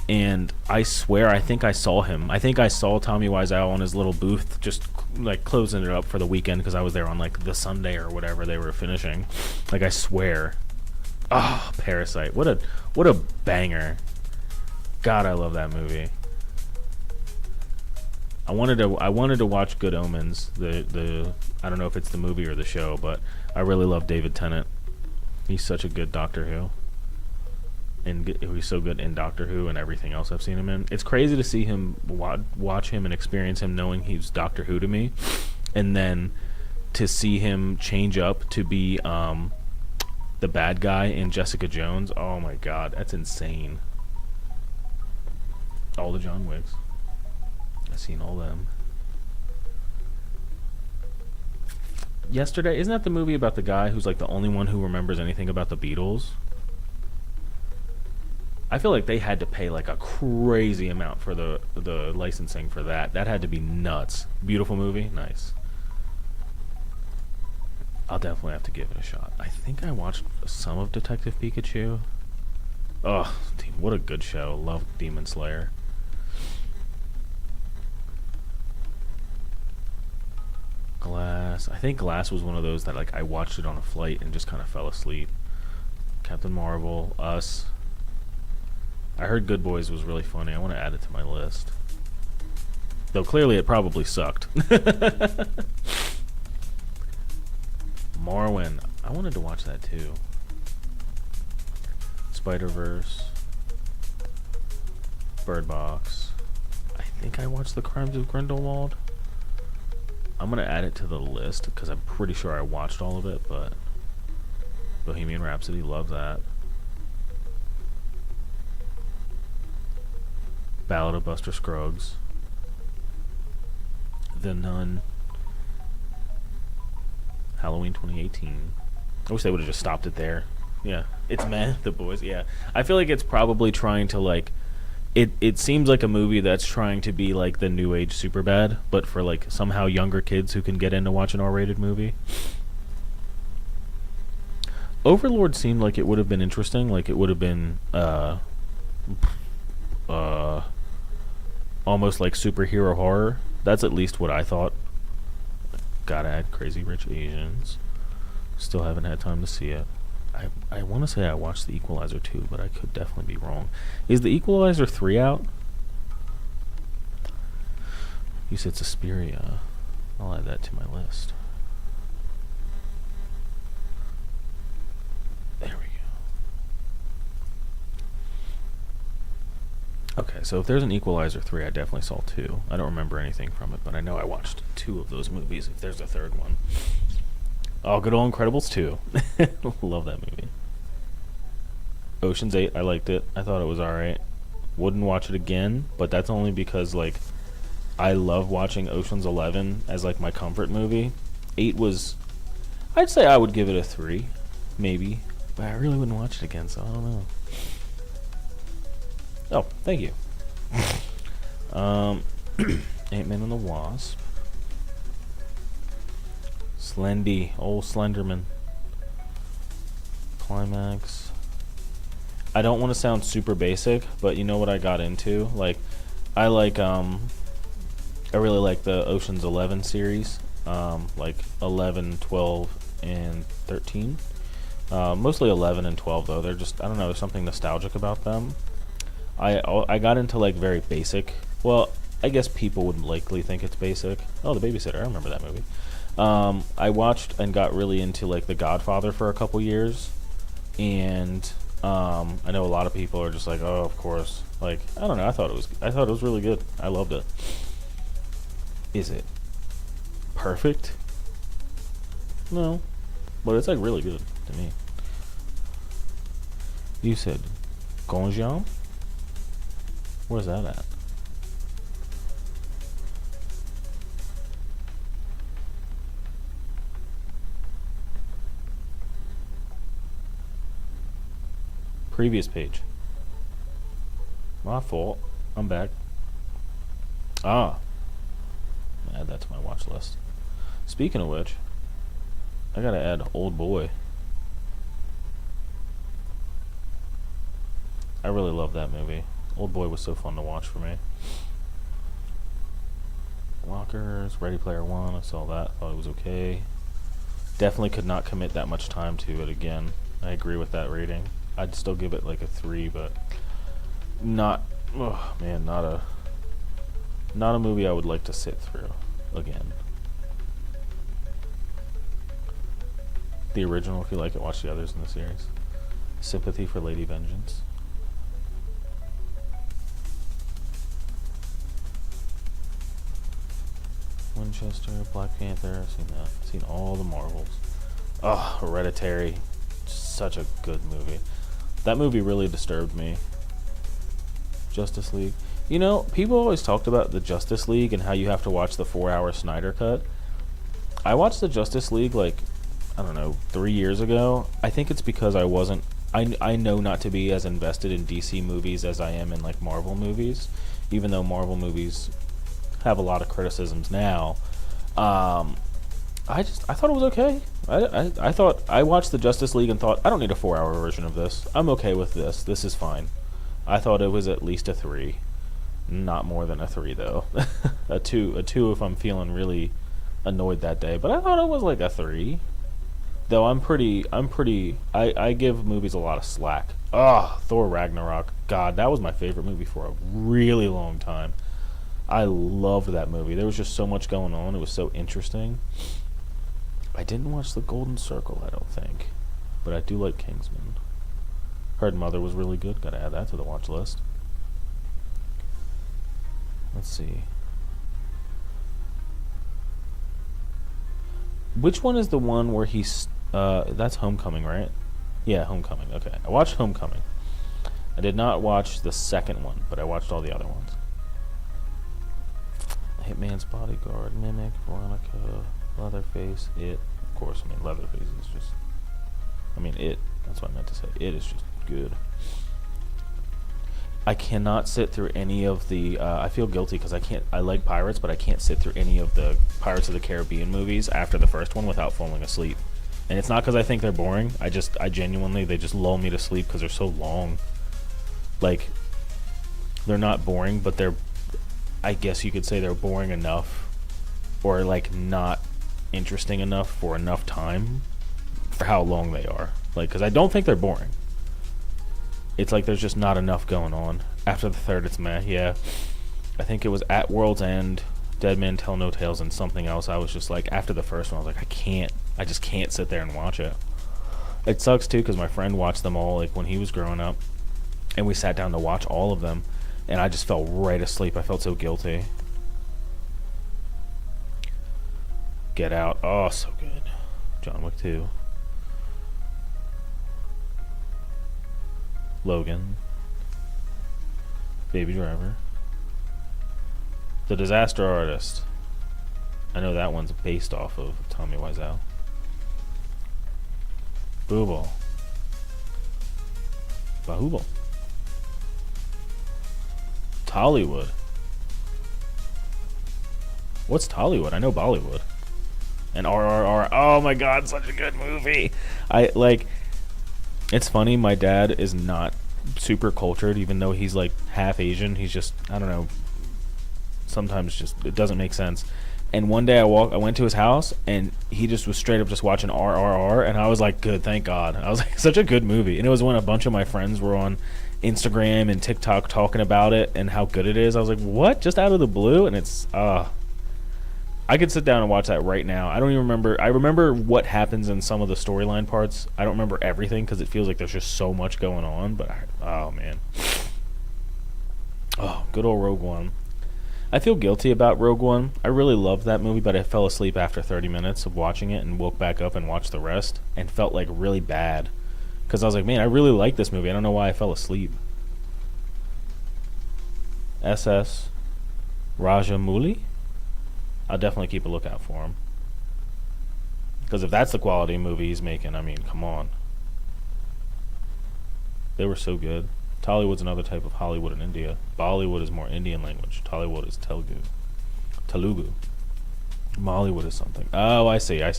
And I swear, I think I saw him. I think I saw Tommy Wiseau on his little booth, just like closing it up for the weekend because I was there on like the Sunday or whatever they were finishing. Like, I swear. Oh, Parasite! What a banger! God, I love that movie. I wanted to watch Good Omens. The I don't know if it's the movie or the show, but I really love David Tennant. He's such a good Doctor Who. And he's so good in Doctor Who and everything else I've seen him in. It's crazy to see him watch him and experience him knowing he's Doctor Who to me, and then to see him change up to be the bad guy in Jessica Jones. Oh my God, that's insane. All the John Wicks. I've seen all them. Yesterday, isn't that the movie about the guy who's like the only one who remembers anything about the Beatles? I feel like they had to pay like a crazy amount for the licensing for that. That had to be nuts. Beautiful movie, nice. I'll definitely have to give it a shot. I think I watched some of Detective Pikachu. Oh, what a good show. Love Demon Slayer. Glass. I think Glass was one of those that like I watched it on a flight and just kind of fell asleep. Captain Marvel, Us. I heard Good Boys was really funny. I want to add it to my list. Though clearly it probably sucked. Marwen. I wanted to watch that too. Spider-Verse. Bird Box. I think I watched The Crimes of Grindelwald. I'm going to add it to the list because I'm pretty sure I watched all of it, but Bohemian Rhapsody, love that. Ballad of Buster Scruggs. The Nun. Halloween 2018. I wish they would have just stopped it there. Yeah. It's meh, The Boys, yeah. I feel like it's probably trying to like... It seems like a movie that's trying to be like the new age Superbad, but for like somehow younger kids who can get in to watch an R-rated movie. Overlord seemed like it would have been interesting. Like it would have been... almost like superhero horror. That's at least what I thought. Gotta add Crazy Rich Asians. Still haven't had time to see it. I want to say I watched The Equalizer 2, but I could definitely be wrong. Is The Equalizer 3 out? You said Suspiria. I'll add that to my list. There we go. Okay, so if there's an Equalizer 3, I definitely saw 2. I don't remember anything from it, but I know I watched 2 of those movies, if there's a third one. Oh, good old Incredibles 2. Love that movie. Ocean's 8, I liked it. I thought it was alright. Wouldn't watch it again, but that's only because, like, I love watching Ocean's 11 as, like, my comfort movie. 8 was... I'd say I would give it a 3, maybe. But I really wouldn't watch it again, so I don't know. Oh, thank you. Ant-Man and the Wasp. Slendy, old Slenderman. Climax. I don't want to sound super basic, but you know what I got into? Like, I really like the Ocean's 11 series. Like 11, 12, and 13. Mostly 11 and 12 though. They're just, I don't know, there's something nostalgic about them. I got into like very basic. Well, I guess people would likely think it's basic. Oh, The Babysitter. I remember that movie. I watched and got really into like The Godfather for a couple years, and I know a lot of people are just like, oh, of course. Like, I don't know. I thought it was really good. I loved it. Is it perfect? No, but it's like really good to me. You said Gonjiam? Where's that at? Previous page. My fault. I'm back. Ah. Add that to my watch list. Speaking of which, I gotta add Old Boy. I really love that movie. Old Boy was so fun to watch for me. Walkers, Ready Player One, I saw that, thought it was okay. Definitely could not commit that much time to it again. I agree with that rating. I'd still give it like a 3, but not, oh man, not a movie I would like to sit through again. The original, if you like it, watch the others in the series. Sympathy for Lady Vengeance. Winchester, Black Panther, I've seen that. I've seen all the Marvels. Oh, Hereditary. Such a good movie. That movie really disturbed me. Justice League. You know, people always talked about the Justice League and how you have to watch the 4-hour Snyder Cut. I watched the Justice League like, I don't know, 3 years ago. I think it's because I wasn't, I know not to be as invested in DC movies as I am in like Marvel movies, even though Marvel movies have a lot of criticisms now. I thought it was okay. I thought, I watched the Justice League and thought, I don't need a 4-hour version of this. I'm okay with this. This is fine. I thought it was at least a 3. Not more than a 3 though. a 2 if I'm feeling really annoyed that day. But I thought it was like a 3. Though I give movies a lot of slack. Ugh, Thor Ragnarok. God, that was my favorite movie for a really long time. I loved that movie. There was just so much going on. It was so interesting. I didn't watch The Golden Circle, I don't think. But I do like Kingsman. Heard Mother was really good. Gotta add that to the watch list. Let's see. Which one is the one where he's... that's Homecoming, right? Yeah, Homecoming. Okay. I watched Homecoming. I did not watch the second one, but I watched all the other ones. Hitman's Bodyguard, Mimic, Veronica, Leatherface, It. Of course, I mean, Leatherface is just... I mean, It. That's what I meant to say. It is just good. I cannot sit through any of the... I feel guilty because I like pirates, but I can't sit through any of the Pirates of the Caribbean movies after the first one without falling asleep. And it's not because I think they're boring. I genuinely, they just lull me to sleep because they're so long. Like, they're not boring, but they're... I guess you could say they're boring enough, or like not interesting enough for enough time for how long they are. Like, because I don't think they're boring. It's like there's just not enough going on. After the third, it's meh. Yeah, I think it was At World's End, Dead Men Tell No Tales, and something else. I was just like, after the first one, I was like, I just can't sit there and watch it. It sucks too because my friend watched them all like when he was growing up, and we sat down to watch all of them. And I just fell right asleep. I felt so guilty. Get Out. Oh, so good. John Wick 2. Logan. Baby Driver. The Disaster Artist. I know that one's based off of Tommy Wiseau. Bahubal. Bahubal. Tollywood. What's Tollywood? I know Bollywood. And RRR. Oh my god, such a good movie. It's funny, my dad is not super cultured, even though he's like half Asian. He's just, I don't know, sometimes just, it doesn't make sense. And one day I went to his house and he just was straight up just watching RRR, and I was like, good, thank God. I was like, such a good movie. And it was when a bunch of my friends were on Instagram and TikTok talking about it and how good it is. I was like, what? Just out of the blue? And it's I could sit down and watch that right now. I don't even remember. I remember what happens in some of the storyline parts. I don't remember everything because it feels like there's just so much going on, but oh man. Oh, good old Rogue One. I feel guilty about Rogue One. I really loved that movie, but I fell asleep after 30 minutes of watching it and woke back up and watched the rest and felt like really bad. Because I was like, man, I really like this movie. I don't know why I fell asleep. SS Rajamouli. I'll definitely keep a lookout for him. Because if that's the quality movie he's making, I mean, come on. They were so good. Tollywood's another type of Hollywood in India. Bollywood is more Indian language. Tollywood is Telugu. Telugu. Mollywood is something. Oh, I see. I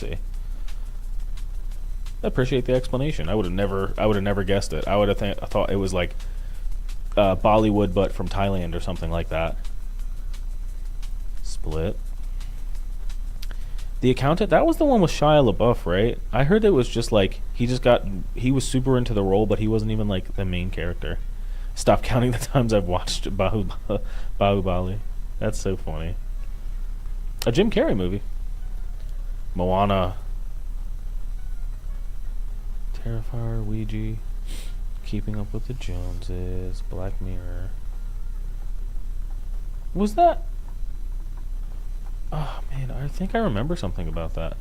appreciate the explanation. I would have never guessed it. I would have I thought it was like Bollywood, but from Thailand or something like that. Split. The Accountant, that was the one with Shia LaBeouf, right? I heard it was just like he was super into the role, but he wasn't even like the main character. Stop counting the times I've watched Bahubali. That's so funny. A Jim Carrey movie. Moana. Terrifier, Ouija. Keeping Up with the Joneses. Black Mirror. Was that... Oh man, I think I remember something about that.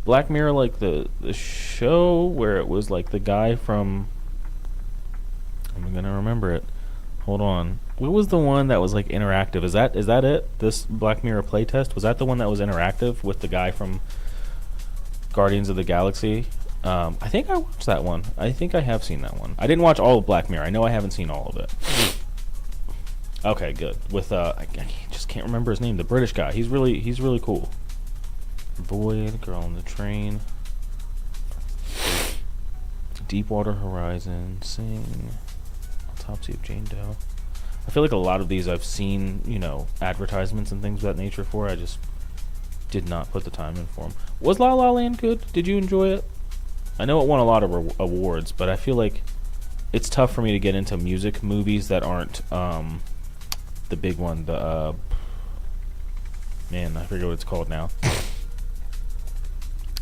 Black Mirror, like the show where it was like the guy from... I'm gonna remember it. Hold on. What was the one that was like interactive? Is that it? This Black Mirror playtest? Was that the one that was interactive with the guy from Guardians of the Galaxy? I think I watched that one. I think I have seen that one. I didn't watch all of Black Mirror. I know I haven't seen all of it. Okay, good. With I just can't remember his name. The British guy. He's really cool. Void, Girl on the Train, Deepwater Horizon, Sing, Autopsy of Jane Doe. I feel like a lot of these I've seen, advertisements and things of that nature for. I just did not put the time in for them. Was La La Land good? Did you enjoy it? I know it won a lot of awards, but I feel like it's tough for me to get into music movies that aren't the big one. Man, I forget what it's called now.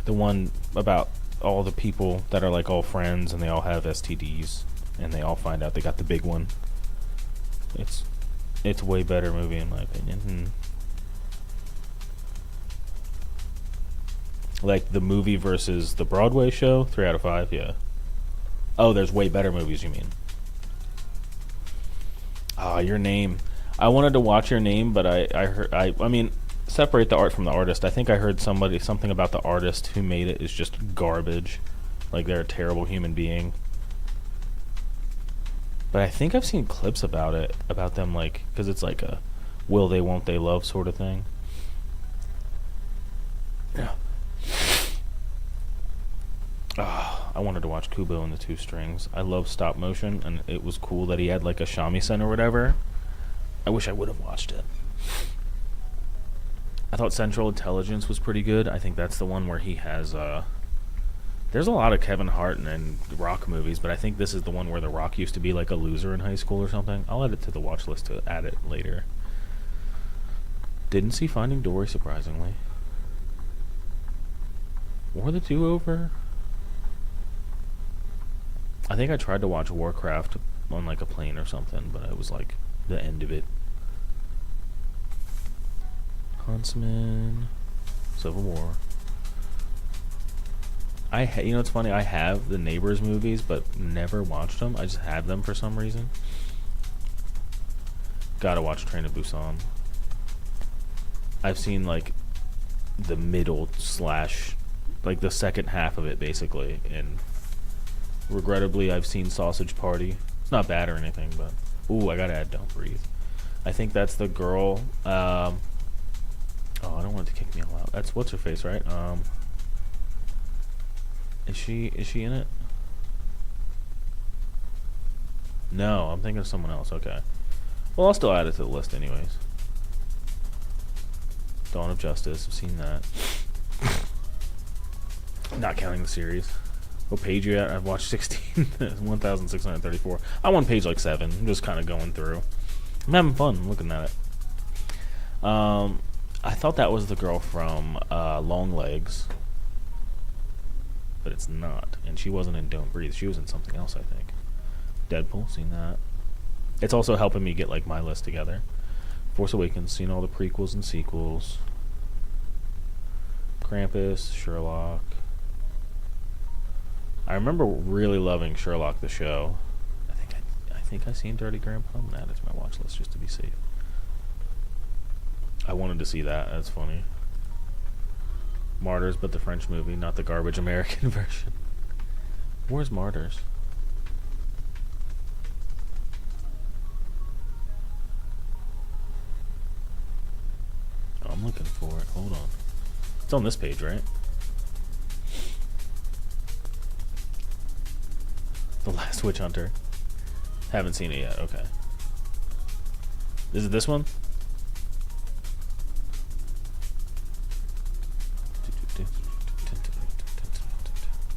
The one about all the people that are like all friends and they all have STDs and they all find out they got the big one. It's a way better movie in my opinion. Like the movie versus the Broadway show, 3 out of 5, yeah. Oh, there's way better movies, you mean? Ah, Your Name. I wanted to watch Your Name, but I mean, separate the art from the artist. I think I heard something about the artist who made it is just garbage. Like they're a terrible human being. But I think I've seen clips about them, like, because it's like a will they, won't they love sort of thing. Yeah. I wanted to watch Kubo and the Two Strings. I love stop motion, and it was cool that he had like a shamisen or whatever. I wish I would have watched it. I thought Central Intelligence was pretty good. I think that's the one where he has there's a lot of Kevin Hart and Rock movies, but I think this is the one where The Rock used to be like a loser in high school or something. I'll add it to the watch list to add it later. Didn't see Finding Dory, surprisingly. War the Do-Over? I think I tried to watch Warcraft on like a plane or something, but it was like the end of it. Huntsman, Civil War. It's funny, I have the Neighbors movies, but never watched them. I just have them for some reason. Gotta watch Train to Busan. I've seen like the middle / like the second half of it basically, and regrettably I've seen Sausage Party. It's not bad or anything, but ooh, I gotta add Don't Breathe. I think that's the girl. Oh, I don't want it to kick me all out. That's what's her face, right? Is she in it? No, I'm thinking of someone else. Okay. Well, I'll still add it to the list anyways. Dawn of Justice. I've seen that. Not counting the series. What page you at? I've watched 16. 1,634. I'm on page like 7. I'm just kind of going through. I'm having fun looking at it. I thought that was the girl from Long Legs. But it's not. And she wasn't in Don't Breathe. She was in something else, I think. Deadpool, seen that. It's also helping me get like my list together. Force Awakens, seen all the prequels and sequels. Krampus, Sherlock. I remember really loving Sherlock the show. I think I seen Dirty Grandpa. I'm gonna add it to my watch list just to be safe. I wanted to see that. That's funny. Martyrs, but the French movie, not the garbage American version. Where's Martyrs? I'm looking for it. Hold on. It's on this page, right? The Last Witch Hunter. Haven't seen it yet. Okay. Is it this one?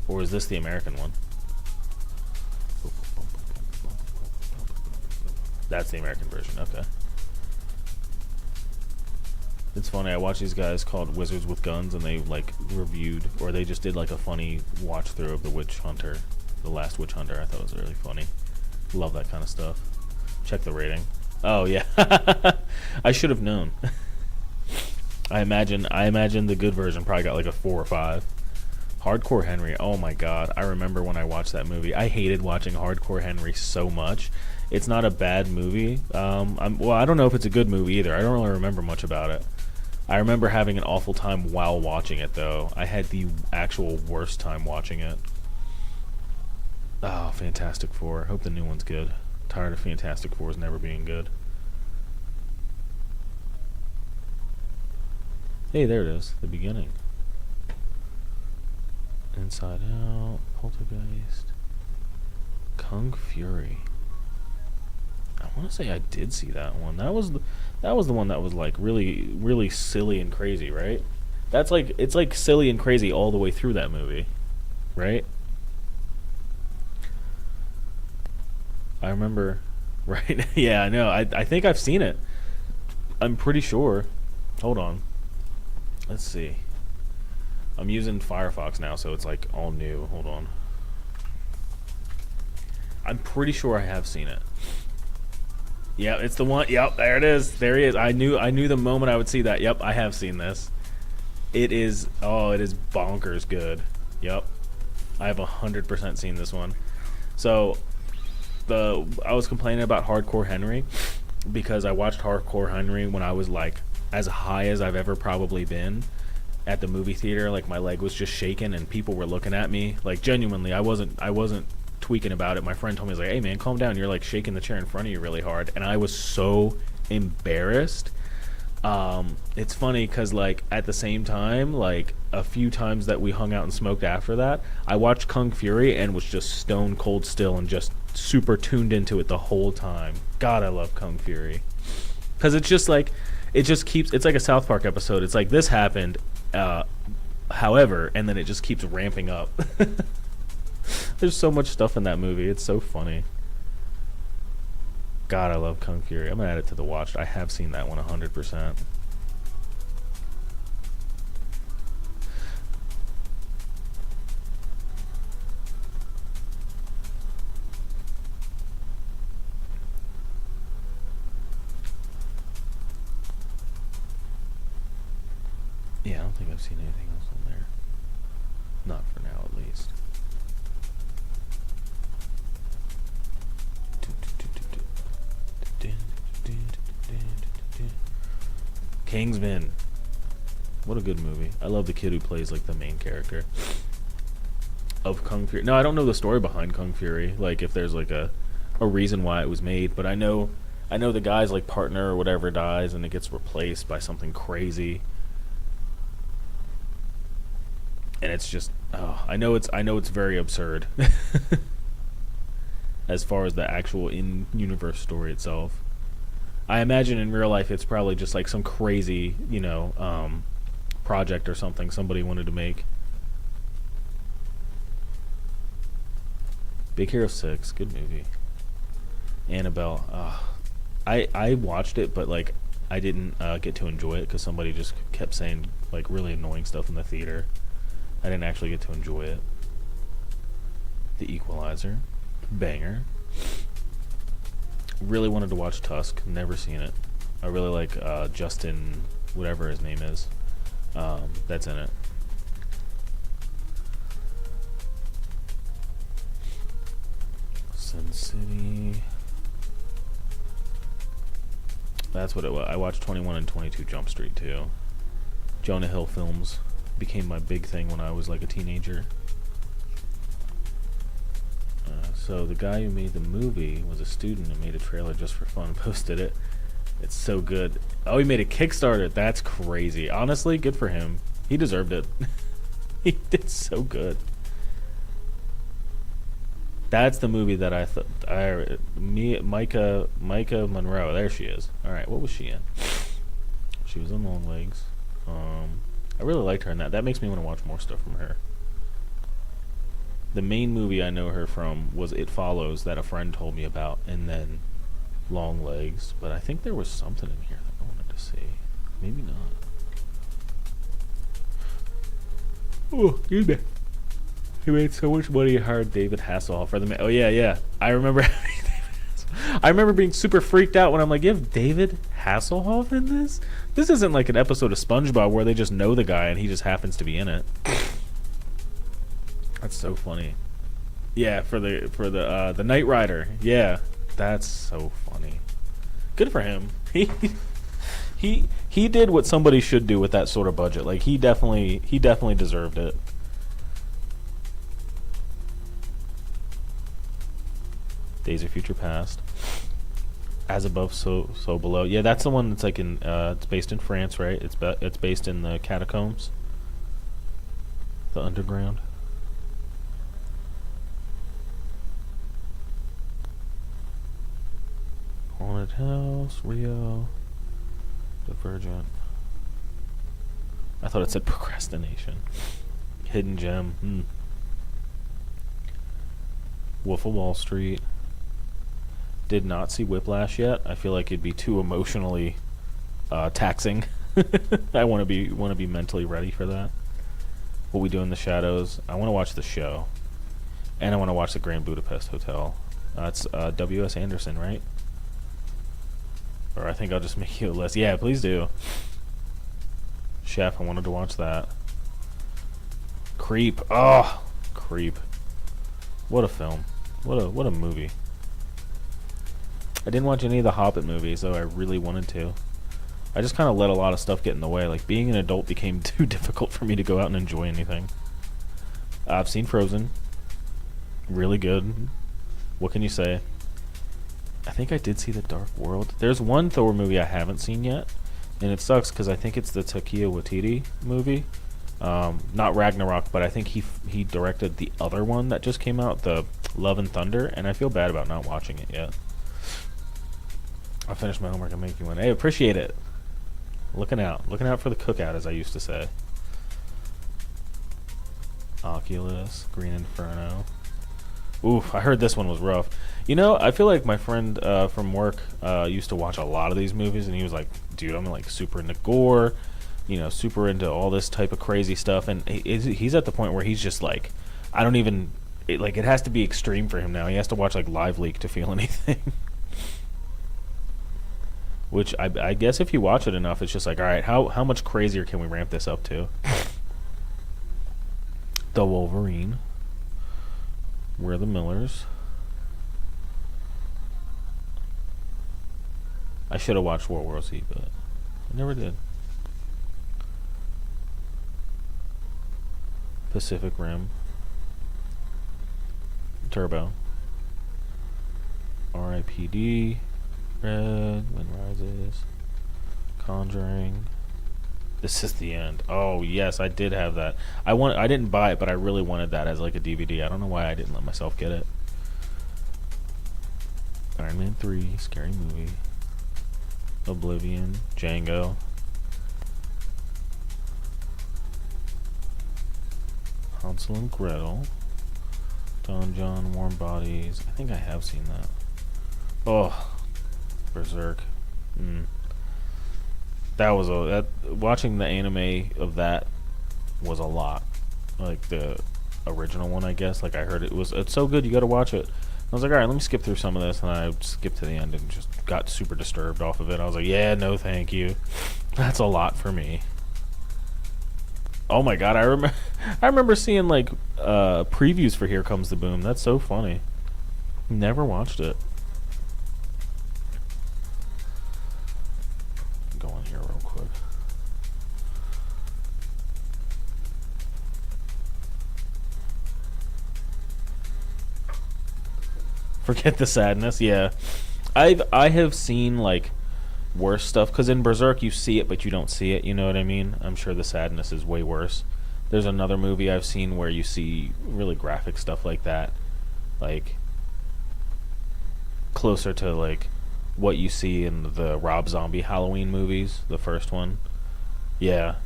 Or is this the American one? That's the American version. Okay. It's funny. I watch these guys called Wizards with Guns, and they like reviewed, or they just did like a funny watch through of the Witch Hunter, the Last Witch Hunter. I thought it was really funny. Love that kind of stuff. Check the rating. Oh yeah, I should have known. I imagine the good version probably got like a 4 or 5. Hardcore Henry. Oh my god, I remember when I watched that movie. I hated watching Hardcore Henry so much. It's not a bad movie. Well, I don't know if it's a good movie either. I don't really remember much about it. I remember having an awful time while watching it, though. I had the actual worst time watching it. Oh, Fantastic Four. Hope the new one's good. Tired of Fantastic Fours never being good. Hey, there it is. The beginning. Inside Out. Poltergeist. Kung Fury. I want to say I did see that one. That was the one that was like really silly and crazy, right? That's like, it's like silly and crazy all the way through that movie, right? I remember, right? Yeah, I know. I think I've seen it. I'm pretty sure. Hold on. Let's see. I'm using Firefox now, so it's like all new. Hold on. I'm pretty sure I have seen it. Yeah, it's the one. Yep, there it is. There he is. I knew the moment I would see that. Yep, I have seen this. It is, oh, it is bonkers good. Yep. I have 100% seen this one. So, I was complaining about Hardcore Henry because I watched Hardcore Henry when I was like as high as I've ever probably been at the movie theater. Like my leg was just shaking and people were looking at me. Like genuinely, I wasn't tweaking about it. My friend told me, he's like, hey man, calm down, you're like shaking the chair in front of you really hard. And I was so embarrassed. It's funny because like at the same time, like a few times that we hung out and smoked after that, I watched Kung Fury and was just stone cold still and just super tuned into it the whole time. God, I love Kung Fury because it's just like, it just keeps, it's like a South Park episode. It's like this happened, however, and then it just keeps ramping up. There's so much stuff in that movie. It's so funny. God, I love Kung Fury. I'm gonna add it to the watch. I have seen that one 100%. Yeah, I don't think I've seen anything else on there. Not for now, at least. Kingsman. What a good movie. I love the kid who plays like the main character of Kung Fury. No, I don't know the story behind Kung Fury, like if there's like a reason why it was made, but I know the guy's like partner or whatever dies and it gets replaced by something crazy. And it's just, oh, I know it's very absurd as far as the actual in-universe story itself. I imagine in real life it's probably just like some crazy, project or something somebody wanted to make. Big Hero 6, good movie. Annabelle, I watched it, but like I didn't get to enjoy it because somebody just kept saying like really annoying stuff in the theater. I didn't actually get to enjoy it. The Equalizer, banger. Really wanted to watch Tusk, never seen it. I really like Justin, whatever his name is, that's in it. Sin City. That's what it was. I watched 21 and 22 Jump Street too. Jonah Hill films became my big thing when I was like a teenager. So the guy who made the movie was a student and made a trailer just for fun, posted it. It's so good. Oh, he made a Kickstarter. That's crazy. Honestly, good for him. He deserved it. He did so good. That's the movie that I thought. Micah Monroe. There she is. All right, what was she in? She was in Long Legs. I really liked her in that. That makes me want to watch more stuff from her. The main movie I know her from was It Follows that a friend told me about, and then Long Legs. But I think there was something in here that I wanted to see. Maybe not. Oh, excuse me. He made so much money and hired David Hasselhoff for the. Oh yeah. I remember. I remember being super freaked out when I'm like, "You have David Hasselhoff in this? This isn't like an episode of SpongeBob where they just know the guy and he just happens to be in it." That's so funny. Yeah, for the Knight Rider. Yeah, that's so funny. Good for him. He did what somebody should do with that sort of budget. Like he definitely deserved it. Days of Future Past. As Above, So Below. Yeah, that's the one that's like in. It's based in France, right? It's based in the catacombs, the underground. Haunted House, Rio, Divergent. I thought it said Procrastination. Hidden Gem. Wolf of Wall Street. Did not see Whiplash yet. I feel like it'd be too emotionally taxing. I want to be mentally ready for that. What We Do in the Shadows. I want to watch the show, and I want to watch the Grand Budapest Hotel. That's W.S. Anderson, right? Or I think I'll just make you a list. Yeah, please do. Chef. I wanted to watch that. Creep. Oh, Creep. What a film. What a movie. I didn't watch any of the Hobbit movies, though I really wanted to. I just kind of let a lot of stuff get in the way. Like, being an adult became too difficult for me to go out and enjoy anything. I've seen Frozen. Really good. What can you say? I think I did see The Dark World. There's one Thor movie I haven't seen yet, and it sucks because I think it's the Taika Waititi movie. Not Ragnarok, but I think he directed the other one that just came out, the Love and Thunder, and I feel bad about not watching it yet. I'll finish my homework and make you one. Hey, appreciate it. Looking out for the cookout, as I used to say. Oculus, Green Inferno. Oof, I heard this one was rough. You know, I feel like my friend from work used to watch a lot of these movies, and he was like, dude, I'm like super into gore, you know, super into all this type of crazy stuff, and he's at the point where he's just like, I don't even, it has to be extreme for him now. He has to watch like Live Leak to feel anything. Which I guess if you watch it enough, it's just like, all right, how much crazier can we ramp this up to? The Wolverine. We're the Millers. I should have watched World War Z, but I never did. Pacific Rim. Turbo. R.I.P.D. Red, Wind Rises, Conjuring. This Is the End. Oh yes, I did have that. I didn't buy it, but I really wanted that as like a DVD. I don't know why I didn't let myself get it. Iron Man 3, Scary Movie. Oblivion, Django. Hansel and Gretel. Don John, Warm Bodies. I think I have seen that. Oh. Berserk. That was watching the anime of that was a lot. Like the original one, I guess. Like I heard it's so good, you got to watch it. I was like, all right, let me skip through some of this, and I skipped to the end and just got super disturbed off of it. I was like, yeah, no, thank you. That's a lot for me. Oh my god, I remember seeing like previews for Here Comes the Boom. That's so funny. Never watched it. Forget the Sadness. Yeah, I have seen like worse stuff. Because in Berserk, you see it, but you don't see it. You know what I mean? I'm sure the sadness is way worse. There's another movie I've seen where you see really graphic stuff like that. Like, closer to, like, what you see in the Rob Zombie Halloween movies, the first one. Yeah.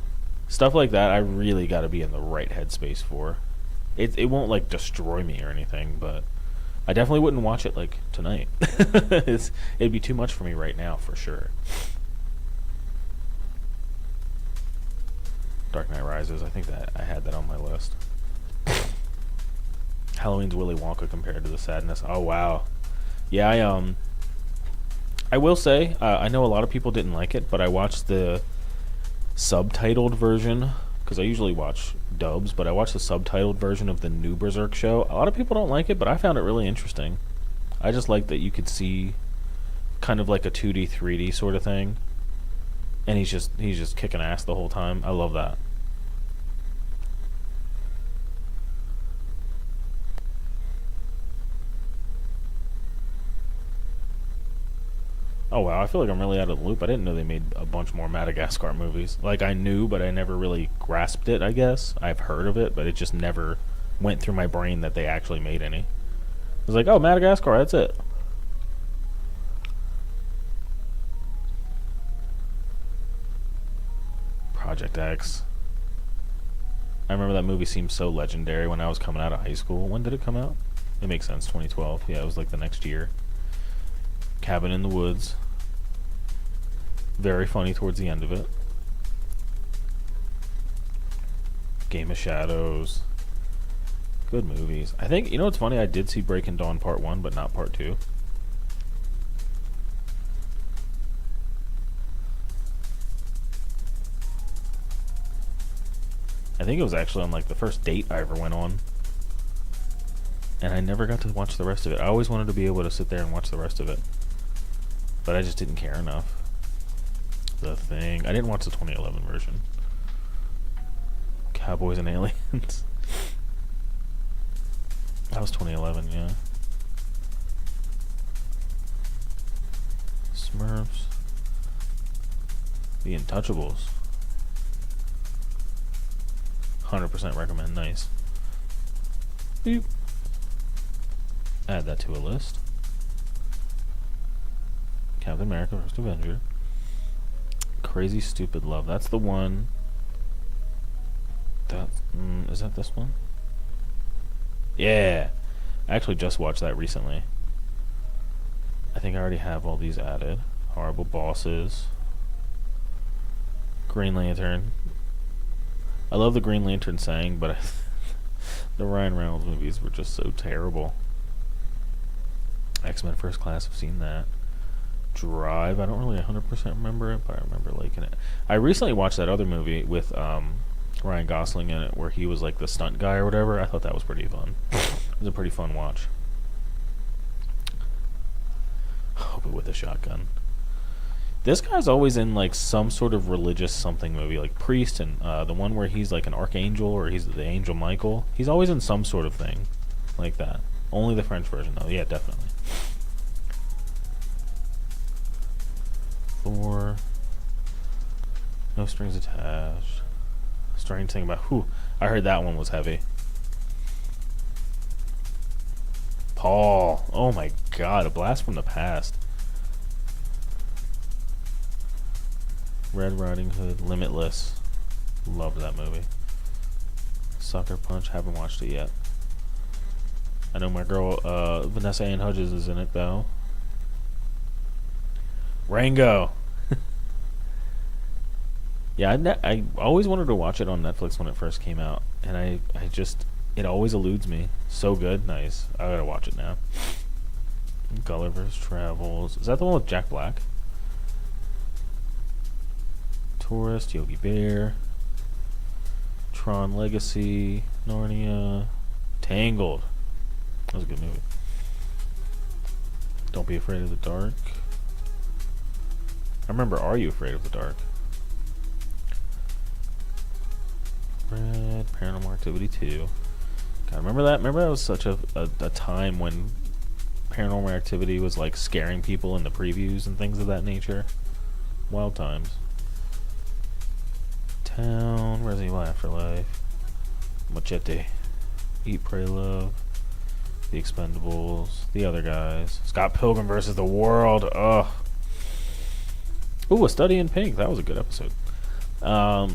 Stuff like that, I really got to be in the right headspace for. It won't, like, destroy me or anything, but I definitely wouldn't watch it, like, tonight. It'd be too much for me right now, for sure. Dark Knight Rises, I think that I had that on my list. Halloween's Willy Wonka compared to the sadness. Oh, wow. Yeah, I will say, I know a lot of people didn't like it, but I watched the subtitled version, because I usually watch dubs, but I watched the subtitled version of the new Berserk show. A lot of people don't like it, but I found it really interesting. I just like that you could see kind of like a 2D, 3D sort of thing, and he's just kicking ass the whole time. I love that. Oh wow, I feel like I'm really out of the loop. I didn't know they made a bunch more Madagascar movies. Like, I knew, but I never really grasped it, I guess. I've heard of it, but it just never went through my brain that they actually made any. I was like, oh, Madagascar, that's it. Project X. I remember that movie seemed so legendary when I was coming out of high school. When did it come out? It makes sense, 2012. Yeah, it was like the next year. Cabin in the Woods. Very funny towards the end of it. Game of Shadows. Good movies. I think, you know what's funny? I did see Breaking Dawn Part 1, but not Part 2. I think it was actually on, like, the first date I ever went on. And I never got to watch the rest of it. I always wanted to be able to sit there and watch the rest of it. But I just didn't care enough. The Thing. I didn't watch the 2011 version. Cowboys and Aliens. That was 2011, yeah. Smurfs. The Untouchables. 100% recommend. Nice. Beep. Add that to a list. Captain America First Avenger. Crazy Stupid Love. That's the one. Is that this one? Yeah. I actually just watched that recently. I think I already have all these added. Horrible Bosses. Green Lantern. I love the Green Lantern saying, but the Ryan Reynolds movies were just so terrible. X-Men First Class, I've seen that. Drive, I don't really 100% remember it, but I remember liking it. I recently watched that other movie with Ryan Gosling in it, where he was like the stunt guy or whatever. I thought that was pretty fun. It was a pretty fun watch. Oh, but with a shotgun. This guy's always in like some sort of religious something movie, like Priest, and the one where he's like an archangel, or he's the angel Michael. He's always in some sort of thing like that. Only the French version though. Yeah, definitely. Thor. No Strings Attached. Strange Thing About... Whew. I heard that one was heavy. Paul. Oh my god. A Blast from the Past. Red Riding Hood. Limitless. Loved that movie. Sucker Punch. Haven't watched it yet. I know my girl Vanessa Ann Hudgens is in it though. Rango. Yeah, I always wanted to watch it on Netflix when it first came out, and I just, it always eludes me. So good, nice. I gotta watch it now. Gulliver's Travels. Is that the one with Jack Black? Tourist, Yogi Bear, Tron Legacy, Narnia, Tangled. That was a good movie. Don't Be Afraid of the Dark. I remember Are You Afraid of the Dark? Red, Paranormal Activity 2. God, remember that? Remember that was such a time when Paranormal Activity was like scaring people in the previews and things of that nature? Wild Times. Town, Resident Evil Afterlife, Machete, Eat, Pray, Love, The Expendables, The Other Guys, Scott Pilgrim versus the World. Ugh. Ooh, A Study in Pink. That was a good episode. Or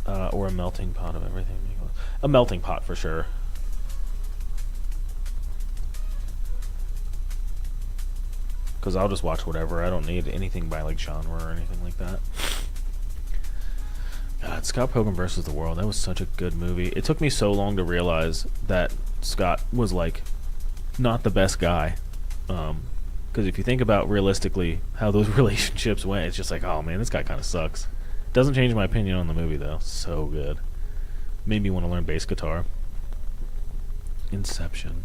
A Melting Pot of Everything. A Melting Pot for sure. Because I'll just watch whatever. I don't need anything by like genre or anything like that. God, Scott Pilgrim versus the World. That was such a good movie. It took me so long to realize that Scott was like not the best guy. Because if you think about realistically how those relationships went, it's just like, oh man, this guy kind of sucks. Doesn't change my opinion on the movie though. So good. Made me want to learn bass guitar. Inception.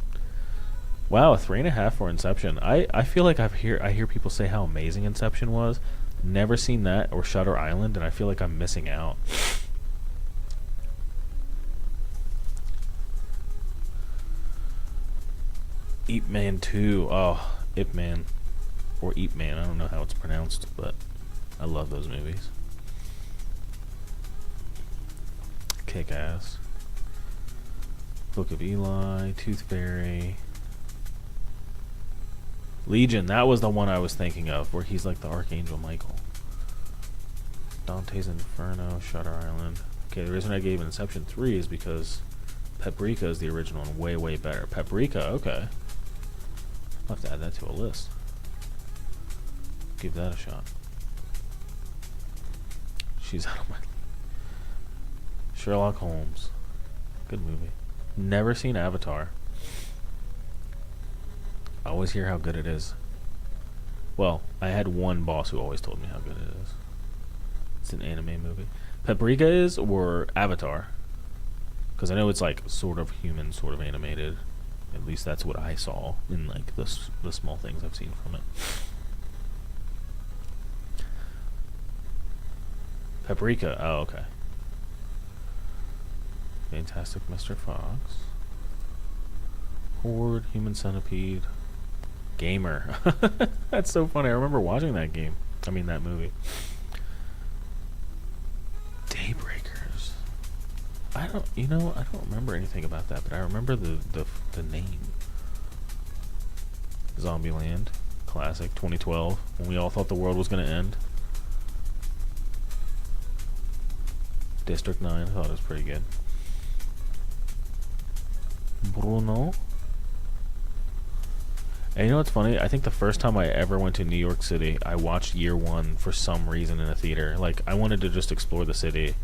Wow, a 3.5 for Inception. I feel like I hear people say how amazing Inception was. Never seen that or Shutter Island, and I feel like I'm missing out. Ip Man 2. Oh, Ip Man. Or Ip Man. I don't know how it's pronounced, but I love those movies. Kick Ass. Book of Eli. Tooth Fairy. Legion, that was the one I was thinking of, where he's like the Archangel Michael. Dante's Inferno, Shutter Island. Okay, the reason I gave Inception 3 is because Paprika is the original and way, way better. Paprika, okay. I'll have to add that to a list. Give that a shot. She's out of my... Sherlock Holmes. Good movie. Never seen Avatar. I always hear how good it is. Well, I had one boss who always told me how good it is. It's an anime movie. Paprika is, or Avatar? Because I know it's like sort of human, sort of animated. At least that's what I saw in like the small things I've seen from it. Paprika, oh okay. Fantastic Mr. Fox. Horde, Human Centipede. Gamer. That's so funny. I remember watching that game. I mean that movie. Daybreakers. I don't remember anything about that, but I remember the name. Zombieland. Classic. 2012. When we all thought the world was going to end. District 9. I thought it was pretty good. Bruno. And you know what's funny? I think the first time I ever went to New York City, I watched Year One for some reason in a theater. Like, I wanted to just explore the city,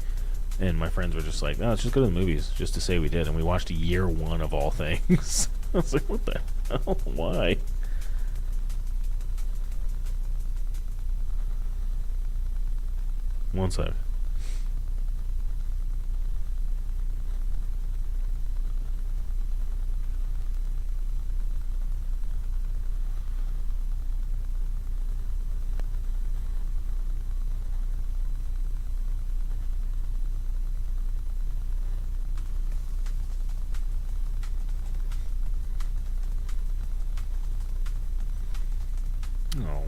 and my friends were just like, "No, let's just go to the movies," just to say we did. And we watched Year One of all things. I was like, "What the hell? Why?" One sec. No.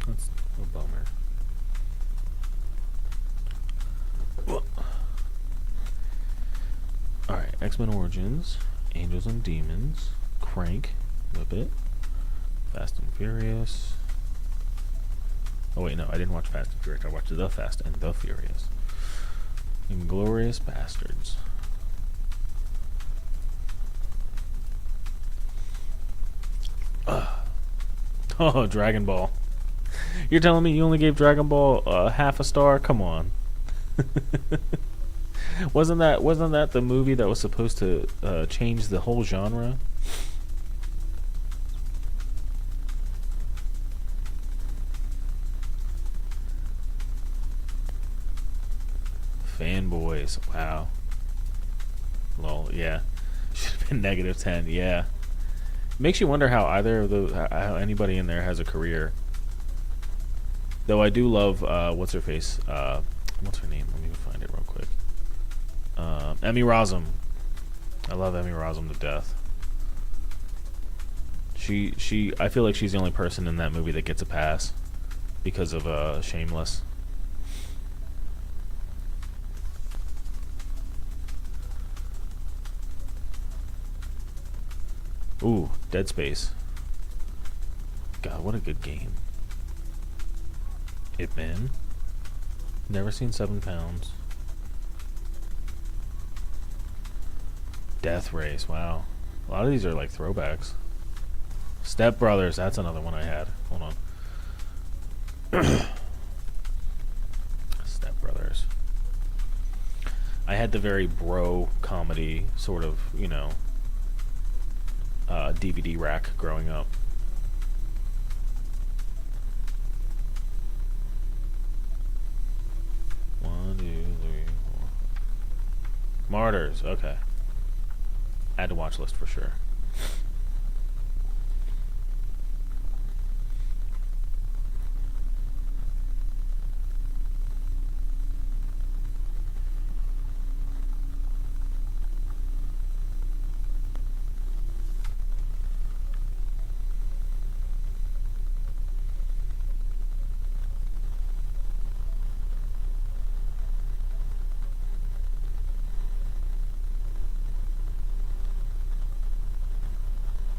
That's a bummer. Alright, X-Men Origins, Angels and Demons, Crank, Whip It, Fast and Furious. Oh wait, no, I didn't watch Fast and Furious. I watched The Fast and the Furious. Inglourious Bastards. Oh, Dragon Ball. You're telling me you only gave Dragon Ball half a star? Come on. Wasn't that the movie that was supposed to change the whole genre? Fanboys. Wow. Lol. Yeah. Should have been -10. Yeah. Makes you wonder how how anybody in there has a career. Though I do love what's her face? What's her name? Let me find it real quick. Emmy Rossum. I love Emmy Rossum to death. I feel like she's the only person in that movie that gets a pass. because of Shameless. Ooh, Dead Space. God, what a good game. Hitman. Never seen 7 Pounds. Death Race, wow. A lot of these are like throwbacks. Step Brothers, that's another one I had. Hold on. Step Brothers. I had the very bro comedy sort of, you know, DVD rack growing up. One, two, three, four. Martyrs, okay. Add to watch list for sure.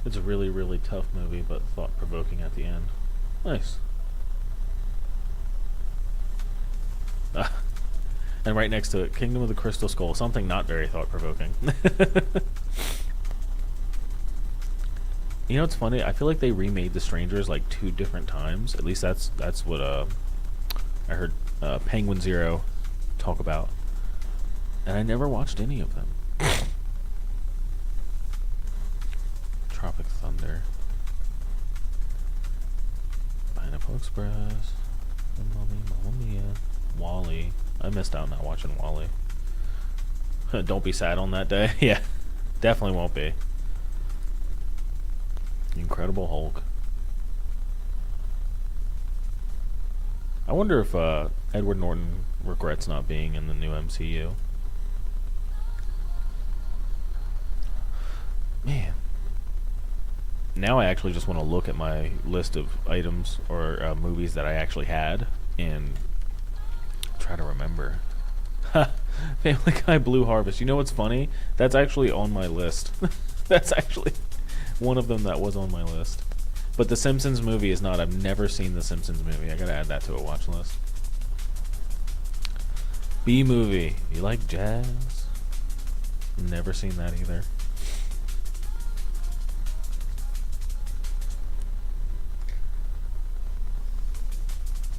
It's a really, really tough movie, but thought-provoking at the end. Nice. And right next to it, Kingdom of the Crystal Skull. Something not very thought-provoking. You know, it's funny. I feel like they remade The Strangers like 2 different times. At least that's what I heard Penguin Zero talk about. And I never watched any of them. Tropic Thunder. Pineapple Express. The Mummy, Mamma Mia. Wall-E. I missed out not watching Wall-E. Don't be sad on that day. Yeah, definitely won't be. Incredible Hulk. I wonder if Edward Norton regrets not being in the new MCU. Man. Now I actually just want to look at my list of items or movies that I actually had and try to remember. Family Guy Blue Harvest. You know what's funny? That's actually on my list. That's actually one of them that was on my list. But the Simpsons movie is not. I've never seen the Simpsons movie. I gotta add that to a watch list. B movie. You like jazz? Never seen that either.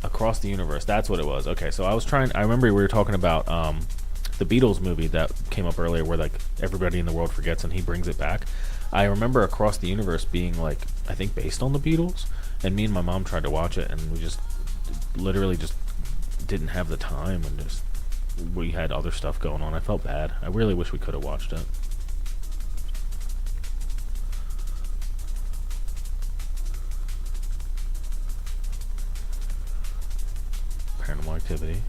Across the Universe. That's what it was. Okay, so I remember we were talking about the Beatles movie that came up earlier where like everybody in the world forgets and he brings it back. I remember Across the Universe being like, I think based on the Beatles, and me and my mom tried to watch it and we just literally just didn't have the time and just we had other stuff going on. I felt bad. I really wish we could have watched it. Paranormal Activity.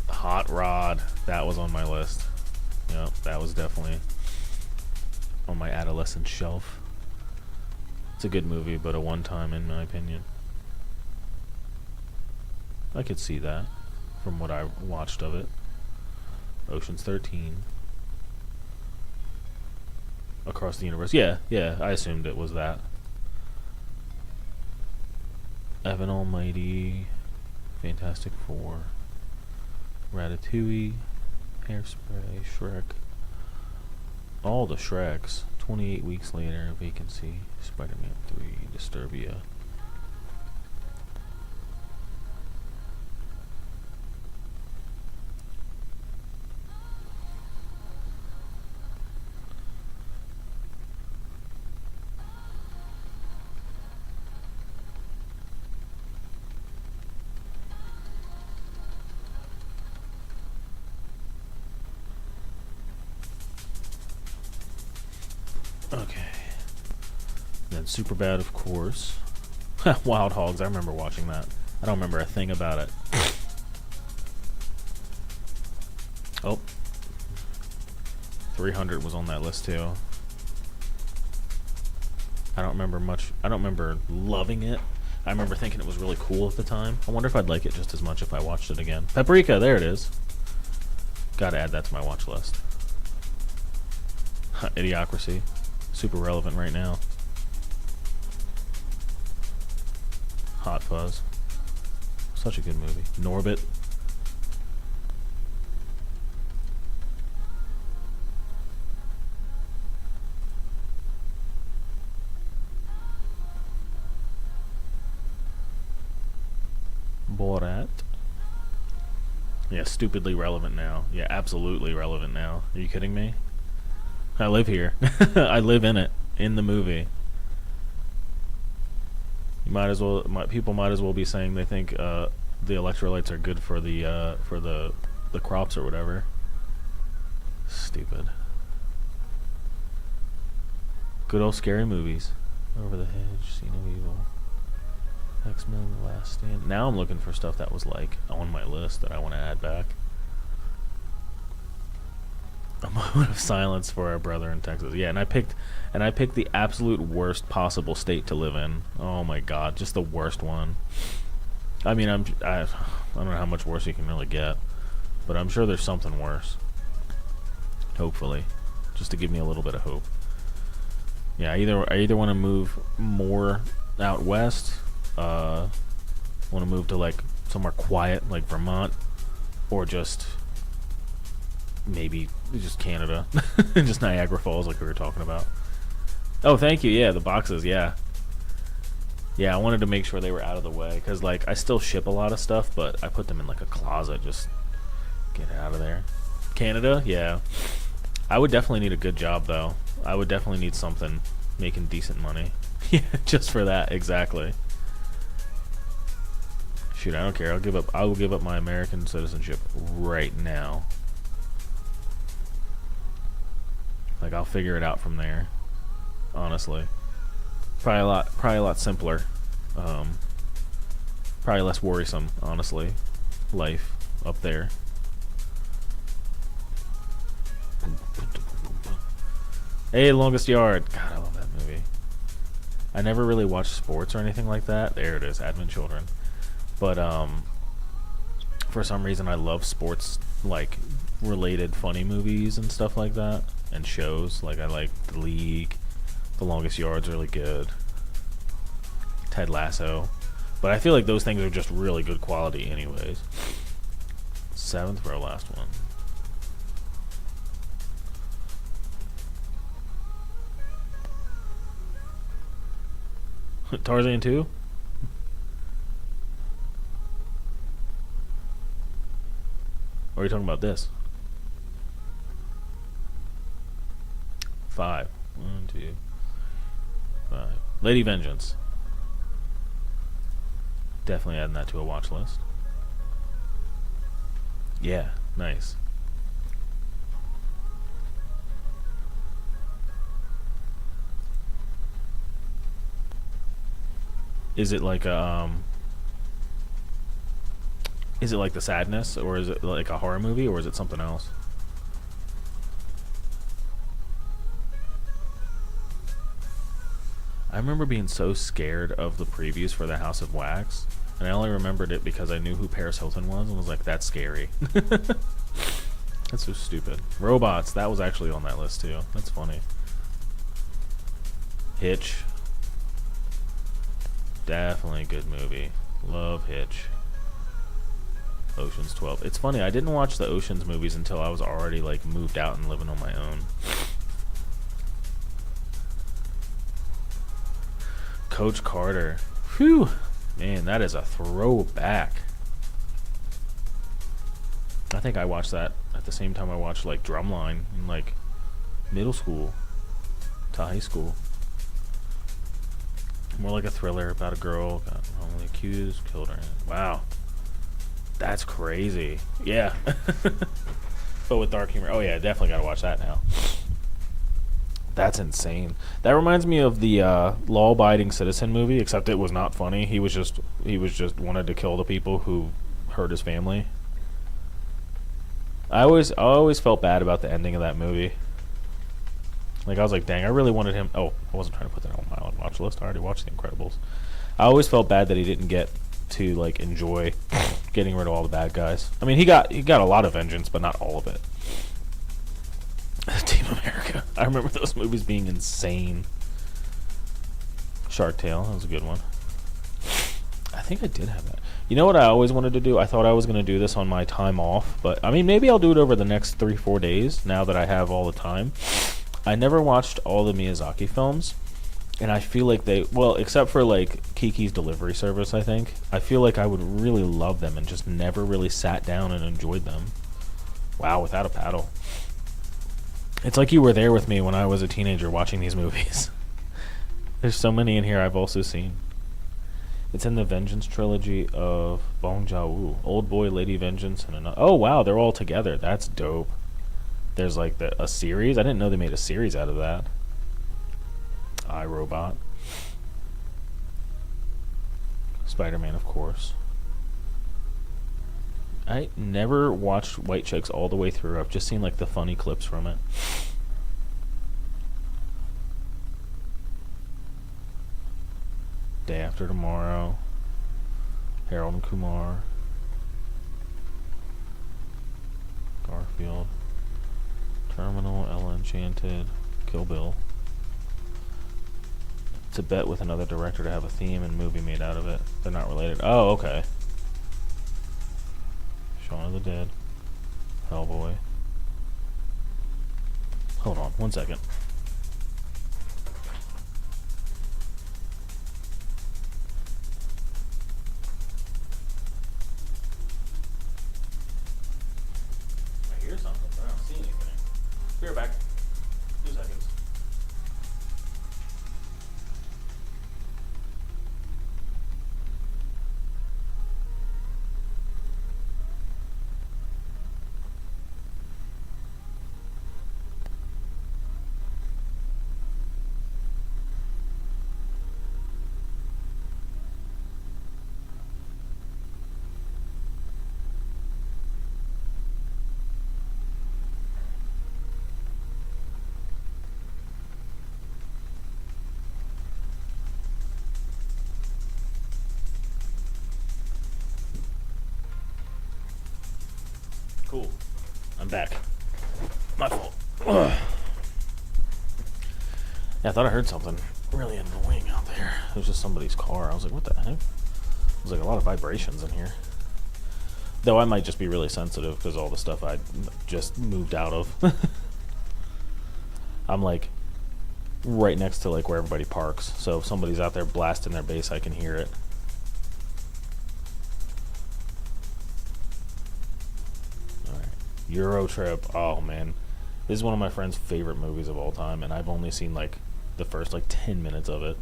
Hot Rod. That was on my list. Yep, that was definitely on my adolescent shelf. It's a good movie, but a one-time in my opinion. I could see that from what I watched of it. Ocean's 13. Across the Universe. Yeah, I assumed it was that. Evan Almighty, Fantastic Four, Ratatouille, Hairspray, Shrek. All the Shreks. 28 Weeks Later, Vacancy, Spider-Man 3, Disturbia. Okay. Then Superbad, of course. Wild Hogs, I remember watching that. I don't remember a thing about it. Oh. 300 was on that list too. I don't remember much. I don't remember loving it. I remember thinking it was really cool at the time. I wonder if I'd like it just as much if I watched it again. Paprika, there it is. Gotta add that to my watch list. Idiocracy. Super relevant right now. Hot Fuzz. Such a good movie. Norbit. Borat. Yeah, stupidly relevant now. Yeah, absolutely relevant now. Are you kidding me? I live here. I live in it. In the movie. You might as well. People might as well be saying they think the electrolytes are good for the crops or whatever. Stupid. Good old scary movies. Over the Hedge, See No Evil, X-Men: The Last Stand. Now I'm looking for stuff that was like on my list that I want to add back. A Moment of Silence for Our Brother in Texas. Yeah, and I picked the absolute worst possible state to live in. Oh my god, just the worst one. I mean, I don't know how much worse you can really get, but I'm sure there's something worse. Hopefully, just to give me a little bit of hope. Yeah, I either want to move more out west, want to move to like somewhere quiet like Vermont, or just maybe just Canada, just Niagara Falls like we were talking about. Oh, thank you. Yeah, the boxes. Yeah, I wanted to make sure they were out of the way because like I still ship a lot of stuff, but I put them in like a closet. Just get it out of there. Canada. Yeah, I would definitely need a good job though. I would definitely need something making decent money. Yeah, just for that exactly. Shoot, I don't care. I will give up my American citizenship right now. Like I'll figure it out from there. Honestly, probably a lot simpler. Probably less worrisome. Honestly, life up there. Hey, Longest Yard. God, I love that movie. I never really watched sports or anything like that. There it is, Advent Children. But for some reason, I love sports like related funny movies and stuff like that, and shows. Like I like The League, The Longest Yard's really good. Ted Lasso, but I feel like those things are just really good quality, anyways. 7th for our last one. Tarzan 2? Or are you talking about this? 5. 1, 2, 5. Lady Vengeance. Definitely adding that to a watch list. Yeah, nice. Is it like a is it like The Sadness, or is it like a horror movie, or is it something else? I remember being so scared of the previews for The House of Wax, and I only remembered it because I knew who Paris Hilton was and was like, that's scary. That's so stupid. Robots, that was actually on that list too. That's funny. Hitch. Definitely a good movie. Love Hitch. Ocean's 12. It's funny, I didn't watch the Ocean's movies until I was already like moved out and living on my own. Coach Carter. Whew. Man, that is a throwback. I think I watched that at the same time I watched like Drumline in like middle school to high school. More like a thriller about a girl got wrongly accused, killed her. Wow. That's crazy. Yeah. But with dark humor. Oh yeah, definitely gotta watch that now. That's insane. That reminds me of the Law-Abiding Citizen movie, except it was not funny. He was just wanted to kill the people who hurt his family. I always felt bad about the ending of that movie. Like, I was like, dang, I really wanted him. Oh, I wasn't trying to put that on my watch list. I already watched The Incredibles. I always felt bad that he didn't get to, like, enjoy getting rid of all the bad guys. I mean, he got a lot of vengeance, but not all of it. Team America. I remember those movies being insane. Shark Tale, that was a good one. I think I did have that. You know what I always wanted to do? I thought I was going to do this on my time off, but I mean, maybe I'll do it over the next 3-4 days now that I have all the time. I never watched all the Miyazaki films, and I feel like well, except for like Kiki's Delivery Service, I think. I feel like I would really love them and just never really sat down and enjoyed them. Wow, without a paddle. It's like you were there with me when I was a teenager watching these movies. There's so many in here I've also seen. It's in the Vengeance trilogy of Bong Joon-ho. Old Boy, Lady Vengeance, and another. Oh wow, they're all together. That's dope. There's like a series. I didn't know they made a series out of that. iRobot. Spider-Man, of course. I never watched White Chicks all the way through. I've just seen like the funny clips from it. Day After Tomorrow. Harold and Kumar. Garfield. Terminal, Ella Enchanted. Kill Bill. To bet with another director to have a theme and movie made out of it. They're not related. Oh, okay. Shaun of the Dead. Hellboy. Hold on, 1 second. I hear something, but I don't see anything. Be right back. 2 seconds. Cool. I'm back. My fault. Ugh. Yeah, I thought I heard something really annoying out there. It was just somebody's car. I was like, what the heck? There's like a lot of vibrations in here. Though I might just be really sensitive because all the stuff I just moved out of. I'm like right next to like where everybody parks. So if somebody's out there blasting their bass, I can hear it. Euro Trip. Oh man, this is one of my friend's favorite movies of all time, and I've only seen like the first like 10 minutes of it.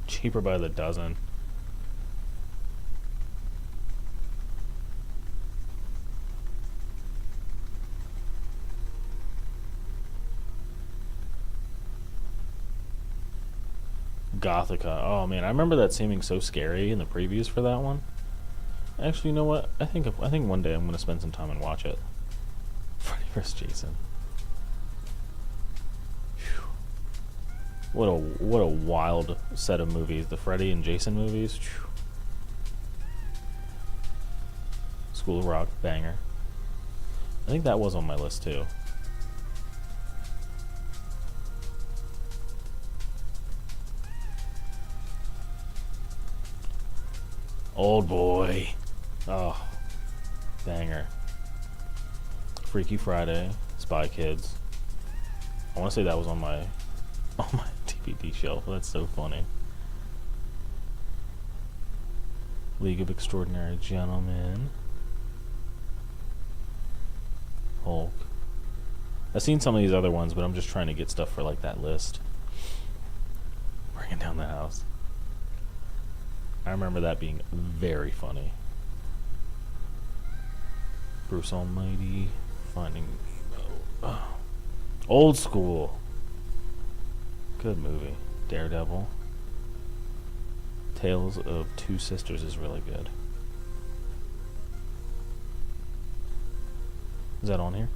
Cheaper by the dozen. Gothica. Oh man, I remember that seeming so scary in the previews for that one. Actually, you know what? I think one day I'm gonna spend some time and watch it. Freddy vs. Jason. Whew. What a wild set of movies. The Freddy and Jason movies. Whew. School of Rock, banger. I think that was on my list too. Old Boy. Oh, banger. Freaky Friday, Spy Kids. I want to say that was on my DVD shelf. That's so funny. League of Extraordinary Gentlemen. Hulk. I've seen some of these other ones, but I'm just trying to get stuff for like that list. Bringing down the house. I remember that being very funny. Bruce Almighty, Finding Nemo. Oh. Old School. Good movie. Daredevil. Tales of Two Sisters is really good. Is that on here?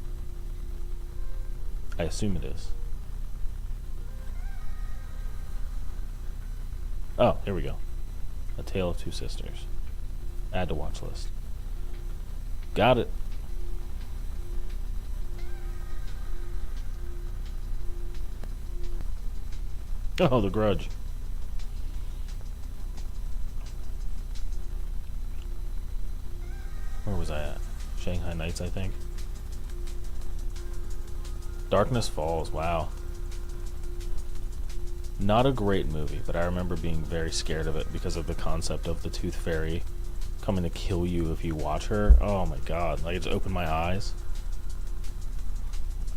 I assume it is. Oh, here we go. A Tale of Two Sisters. Add to watch list. Got it. Oh, The Grudge. Where was I at? Shanghai Nights, I think. Darkness Falls, wow. Not a great movie, but I remember being very scared of it because of the concept of the Tooth Fairy coming to kill you if you watch her. Oh my god, like it just opened my eyes.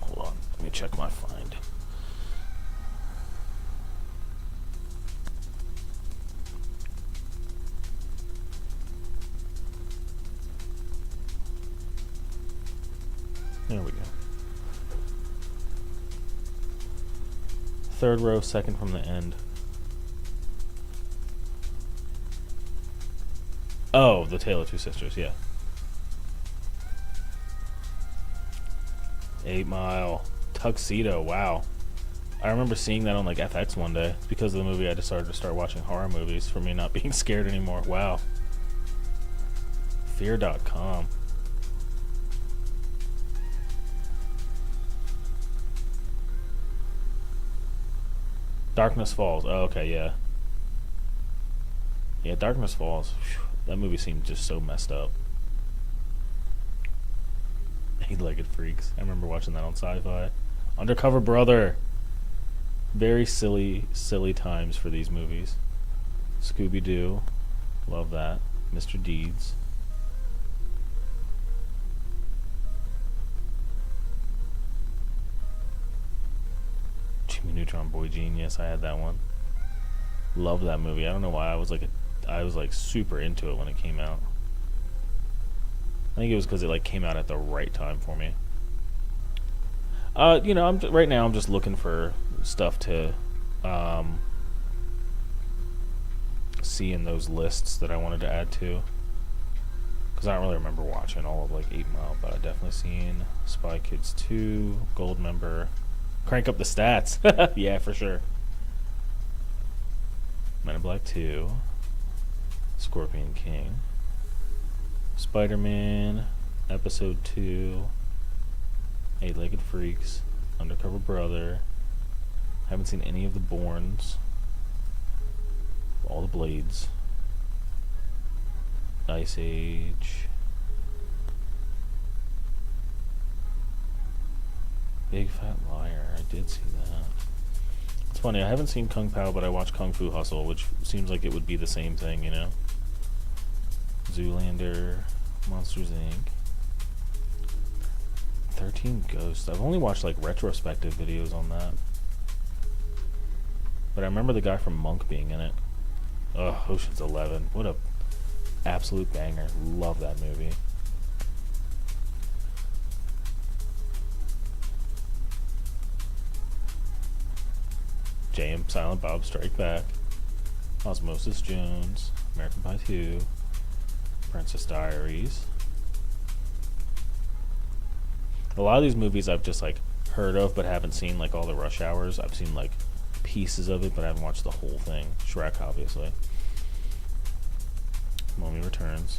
Hold on, let me check my find. There we go. Third row, second from the end. Oh, The Tale of Two Sisters, yeah. 8 Mile. Tuxedo, wow. I remember seeing that on like FX one day. It's because of the movie I decided to start watching horror movies for me not being scared anymore. Wow. Fear.com. Darkness Falls. Oh, okay, yeah. Yeah, Darkness Falls. Whew, that movie seemed just so messed up. Eight-Legged Freaks. I remember watching that on Sci-Fi. Undercover Brother. Very silly, silly times for these movies. Scooby-Doo. Love that. Mr. Deeds. Jimmy Neutron Boy Genius. I had that one. Love that movie. I don't know why I was like super into it when it came out. I think it was because it like came out at the right time for me. You know, right now I'm just looking for stuff to see in those lists that I wanted to add to. Because I don't really remember watching all of like 8 Mile, but I've definitely seen Spy Kids 2, Goldmember. Crank up the stats. Yeah, for sure. Men in Black 2, Scorpion King, Spider-Man, Episode 2, Eight-Legged Freaks, Undercover Brother. Haven't seen any of the Bournes. All the Blades. Ice Age. Big Fat Liar. I did see that. It's funny, I haven't seen Kung Pao, but I watched Kung Fu Hustle, which seems like it would be the same thing, you know? Zoolander, Monsters, Inc. 13 Ghosts. I've only watched, like, retrospective videos on that. But I remember the guy from Monk being in it. Ugh, Ocean's 11. What a absolute banger. Love that movie. J.M. Silent Bob Strike Back, Osmosis Jones, American Pie 2, Princess Diaries. A lot of these movies I've just like heard of but haven't seen like all the rush hours. I've seen like pieces of it but I haven't watched the whole thing. Shrek, obviously. Mummy Returns.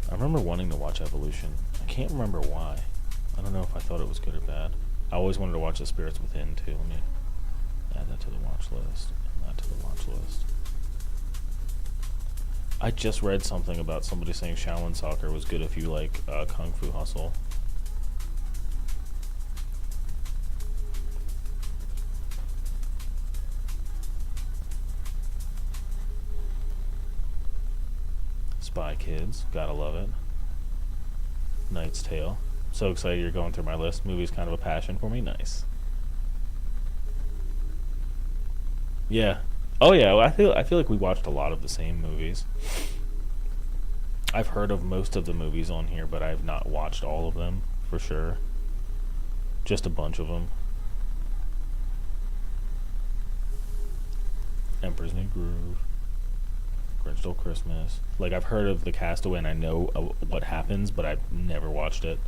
I remember wanting to watch Evolution. I can't remember why. I don't know if I thought it was good or bad. I always wanted to watch The Spirits Within, too. Let me add that to the watch list. And that to the watch list. I just read something about somebody saying Shaolin Soccer was good if you like Kung Fu Hustle. Spy Kids. Gotta love it. Knight's Tale. So excited you're going through my list. Movie's kind of a passion for me. Nice. Yeah. Oh yeah. I feel like we watched a lot of the same movies. I've heard of most of the movies on here, but I've not watched all of them for sure. Just a bunch of them. Emperor's New Groove. Grinch Stole Christmas. Like, I've heard of The Castaway and I know what happens, but I've never watched it.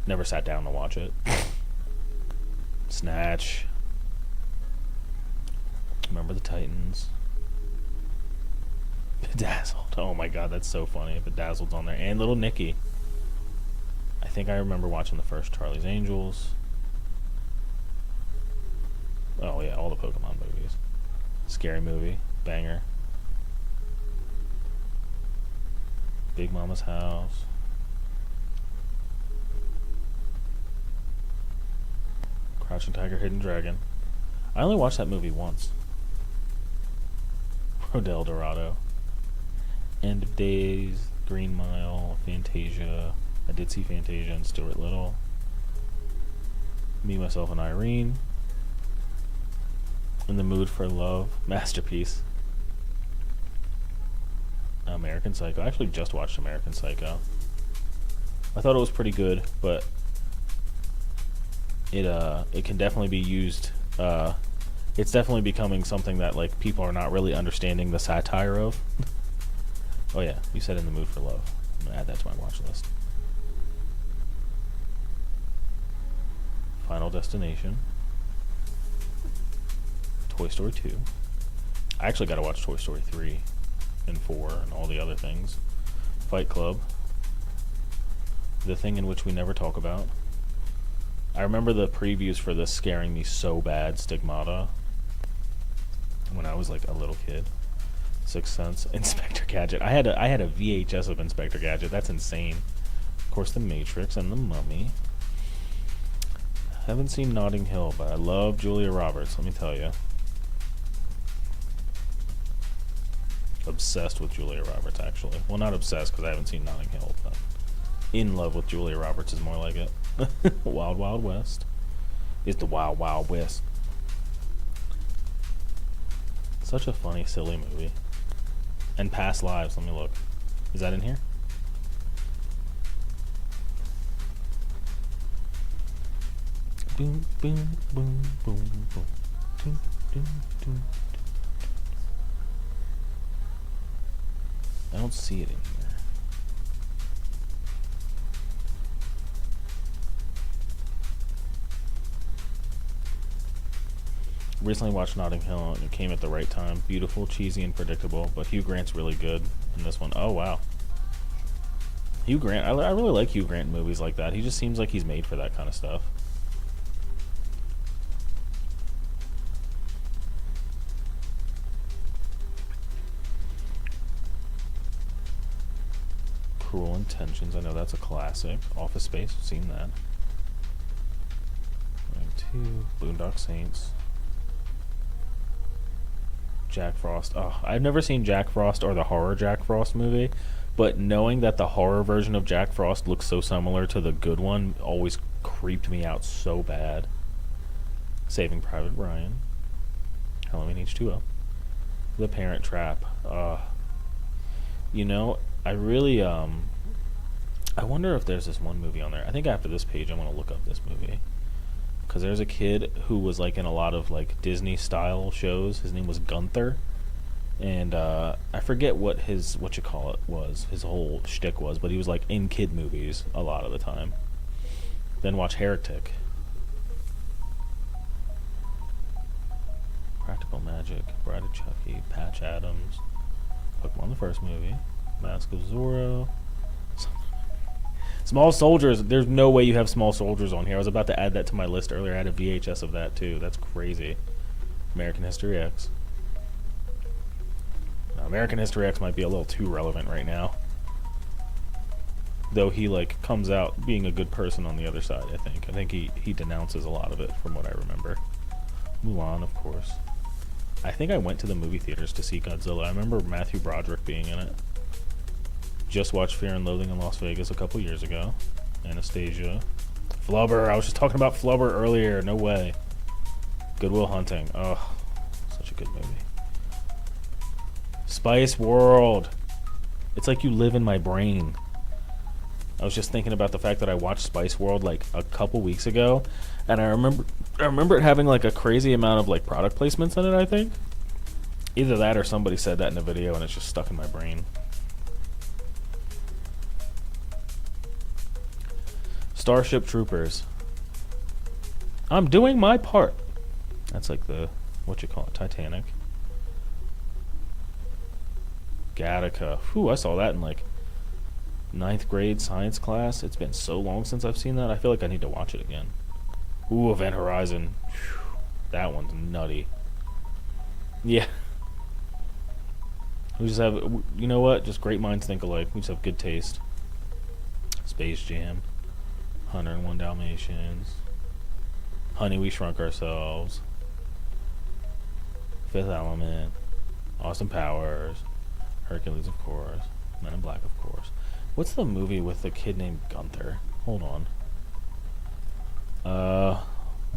Never sat down to watch it. Snatch. Remember the Titans. Bedazzled. Oh my god, that's so funny. Bedazzled's on there. And Little Nicky. I think I remember watching the first Charlie's Angels. Oh yeah, all the Pokemon movies. Scary Movie. Banger. Big Mama's House. Crouching Tiger, Hidden Dragon. I only watched that movie once. Road to El Dorado. End of Days, Green Mile, Fantasia. I did see Fantasia and Stuart Little. Me, Myself, and Irene. In the Mood for Love. Masterpiece. American Psycho. I actually just watched American Psycho. I thought it was pretty good, but it can definitely be used. It's definitely becoming something that like people are not really understanding the satire of. Oh yeah, you said In the Mood for Love. I'm gonna add that to my watch list. Final Destination. Toy Story 2. I actually got to watch Toy Story 3 and 4 and all the other things. Fight Club. The Thing in Which We Never Talk About. I remember the previews for this scaring me so bad. Stigmata. When I was like a little kid. Sixth Sense. Inspector Gadget. I had a VHS of Inspector Gadget. That's insane. Of course, The Matrix and The Mummy. Haven't seen Notting Hill, but I love Julia Roberts, let me tell you. Obsessed with Julia Roberts, actually. Well, not obsessed, because I haven't seen Notting Hill, but in love with Julia Roberts is more like it. Wild Wild West. It's the Wild Wild West. Such a funny, silly movie. And Past Lives, let me look. Is that in here? Boom, boom, boom, boom, boom. Doom, doom, doom. I don't see it in here. Recently watched Notting Hill and it came at the right time. Beautiful, cheesy, and predictable, but Hugh Grant's really good in this one. Oh, wow. Hugh Grant, I really like Hugh Grant in movies like that. He just seems like he's made for that kind of stuff. Cruel Intentions, I know that's a classic. Office Space, seen that. 2, Boondock Saints. Jack Frost. Oh, I've never seen Jack Frost or the horror Jack Frost movie, but knowing that the horror version of Jack Frost looks so similar to the good one always creeped me out so bad. Saving Private Ryan. Halloween H2O. The Parent Trap. You know, I really, I wonder if there's this one movie on there. I think after this page I want to look up this movie. Because there's a kid who was like in a lot of like Disney style shows. His name was Gunther. And I forget what his, was. His whole shtick was. But he was like in kid movies a lot of the time. Then watch Heretic. Practical Magic. Bride of Chucky. Patch Adams. Pokemon the first movie. Mask of Zorro. Small Soldiers. There's no way you have Small Soldiers on here. I was about to add that to my list earlier. I had a VHS of that too. That's crazy. American History X. Now, American History X might be a little too relevant right now. Though he like comes out being a good person on the other side, I think. I think he denounces a lot of it from what I remember. Mulan, of course. I think I went to the movie theaters to see Godzilla. I remember Matthew Broderick being in it. Just watched Fear and Loathing in Las Vegas a couple years ago. Anastasia. Flubber. I was just talking about Flubber earlier. No way. Good Will Hunting. Oh, such a good movie. Spice World. It's like you live in my brain. I was just thinking about the fact that I watched Spice World like a couple weeks ago, and I remember it having like a crazy amount of like product placements in it, I think. Either that or somebody said that in a video and it's just stuck in my brain. Starship Troopers. I'm doing my part. That's like the, what you call it, Titanic. Gattaca. Whew, I saw that in like 9th grade science class. It's been so long since I've seen that. I feel like I need to watch it again. Ooh, Event Horizon. Whew, that one's nutty. Yeah. We just have, you know what? Just great minds think alike. We just have good taste. Space Jam. 101 Dalmatians. Honey, We Shrunk Ourselves. Fifth Element. Austin Powers. Hercules, of course. Men in Black, of course. What's the movie with the kid named Gunther? Hold on.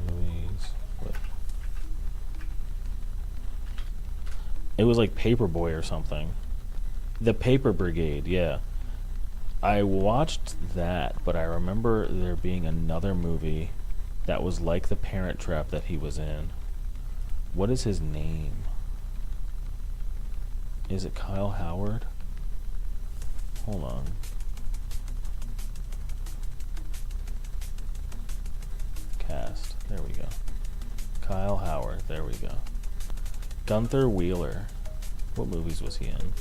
Movies with... It was like Paperboy or something. The Paper Brigade, yeah. I watched that, but I remember there being another movie that was like The Parent Trap that he was in. What is his name? Is it Kyle Howard? Hold on. Cast. There we go. Kyle Howard. There we go. Gunther Wheeler. What movies was he in?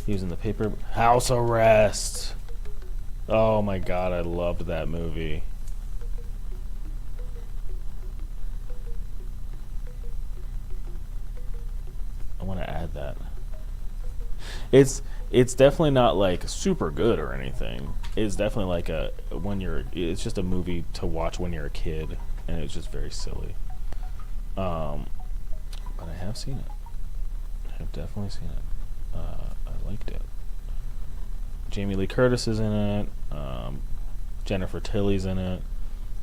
He was in The Paper... House Arrest! Oh my god, I loved that movie. I want to add that. It's definitely not like super good or anything. It's definitely like a it's just a movie to watch when you're a kid, and it's just very silly. But I have seen it. I have definitely seen it. I liked it. Jamie Lee Curtis is in it. Jennifer Tilly's in it.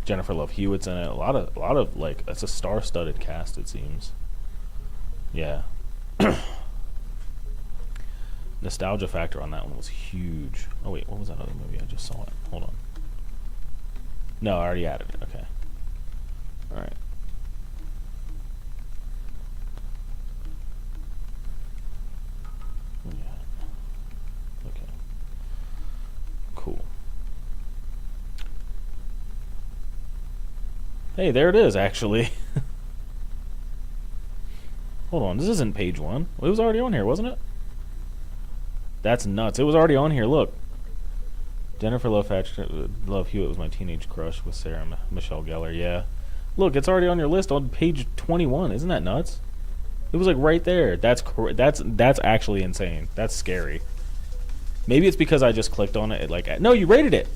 Jennifer Love Hewitt's in it. A lot of like, it's a star-studded cast, it seems. Yeah. Nostalgia factor on that one was huge. Oh wait, what was that other movie? I just saw it. Hold on. No, I already added it. Okay. All right. Yeah. Okay. Cool. Hey, there it is, actually. Hold on, this isn't page 1. It was already on here, wasn't it? That's nuts. It was already on here, look. Jennifer Love Hewitt was my teenage crush with Sarah Michelle Gellar, yeah. Look, it's already on your list on page 21. Isn't that nuts? It was like right there. That's actually insane. That's scary. Maybe it's because I just clicked on it. Like, no, you rated it.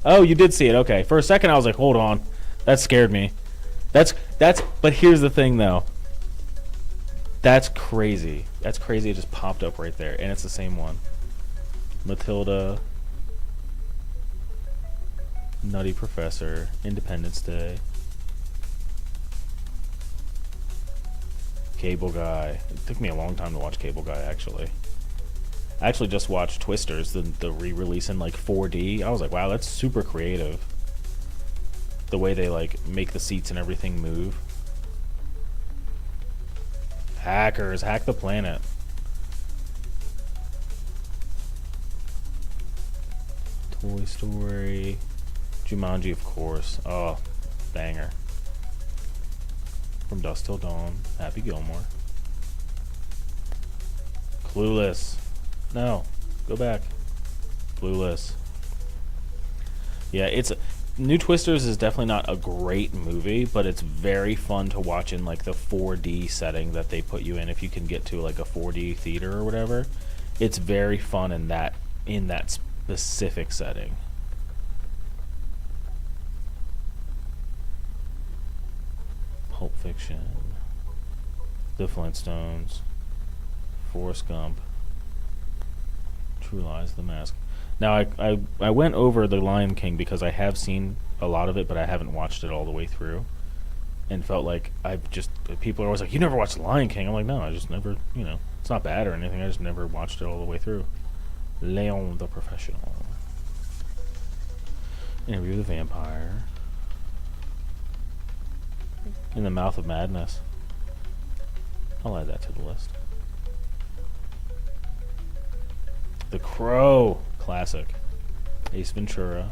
Oh, you did see it. Okay. For a second, I was like, hold on. That scared me. But here's the thing, though. That's crazy. That's crazy. It just popped up right there, and it's the same one. Matilda, Nutty Professor, Independence Day, Cable Guy. It took me a long time to watch Cable Guy, actually. I actually just watched Twisters, the re-release in like 4D. I was like, wow, that's super creative. The way they like make the seats and everything move. Hackers, hack the planet. Toy Story. Jumanji, of course. Oh, banger. From Dusk Till Dawn. Happy Gilmore. Clueless. No, go back. Clueless. Yeah, New Twisters is definitely not a great movie, but it's very fun to watch in like the 4D setting that they put you in. If you can get to like a 4D theater or whatever, it's very fun in that specific setting. Pulp Fiction, The Flintstones, Forrest Gump, True Lies, The Mask. Now, I went over The Lion King because I have seen a lot of it, but I haven't watched it all the way through. And felt like people are always like, you never watched The Lion King? I'm like, no, I just never, it's not bad or anything. I just never watched it all the way through. Leon the Professional. Interview with the Vampire. In the Mouth of Madness. I'll add that to the list. The Crow. Classic. Ace Ventura.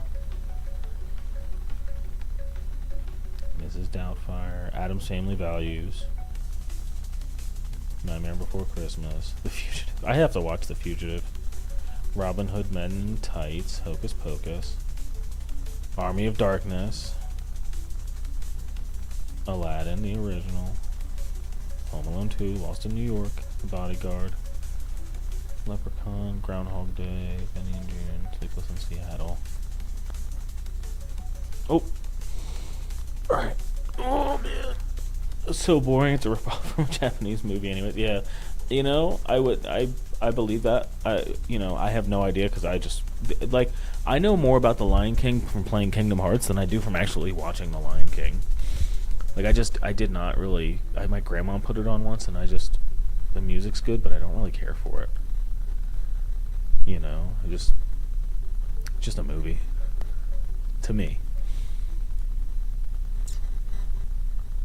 Mrs. Doubtfire. Addams Family Values. Nightmare Before Christmas. The Fugitive. I have to watch The Fugitive. Robin Hood Men in Tights. Hocus Pocus. Army of Darkness. Aladdin, the original. Home Alone 2. Lost in New York. The Bodyguard. Leprechaun. Groundhog Day. Benny and June. Sleepless in Seattle. Oh! Alright. Oh, man. It's so boring. It's a ripoff from a Japanese movie anyway. Yeah. You know, I believe that. I have no idea because I just, like, I know more about The Lion King from playing Kingdom Hearts than I do from actually watching The Lion King. Like, I did not really, my grandma put it on once and the music's good, but I don't really care for it. You know, just a movie. To me.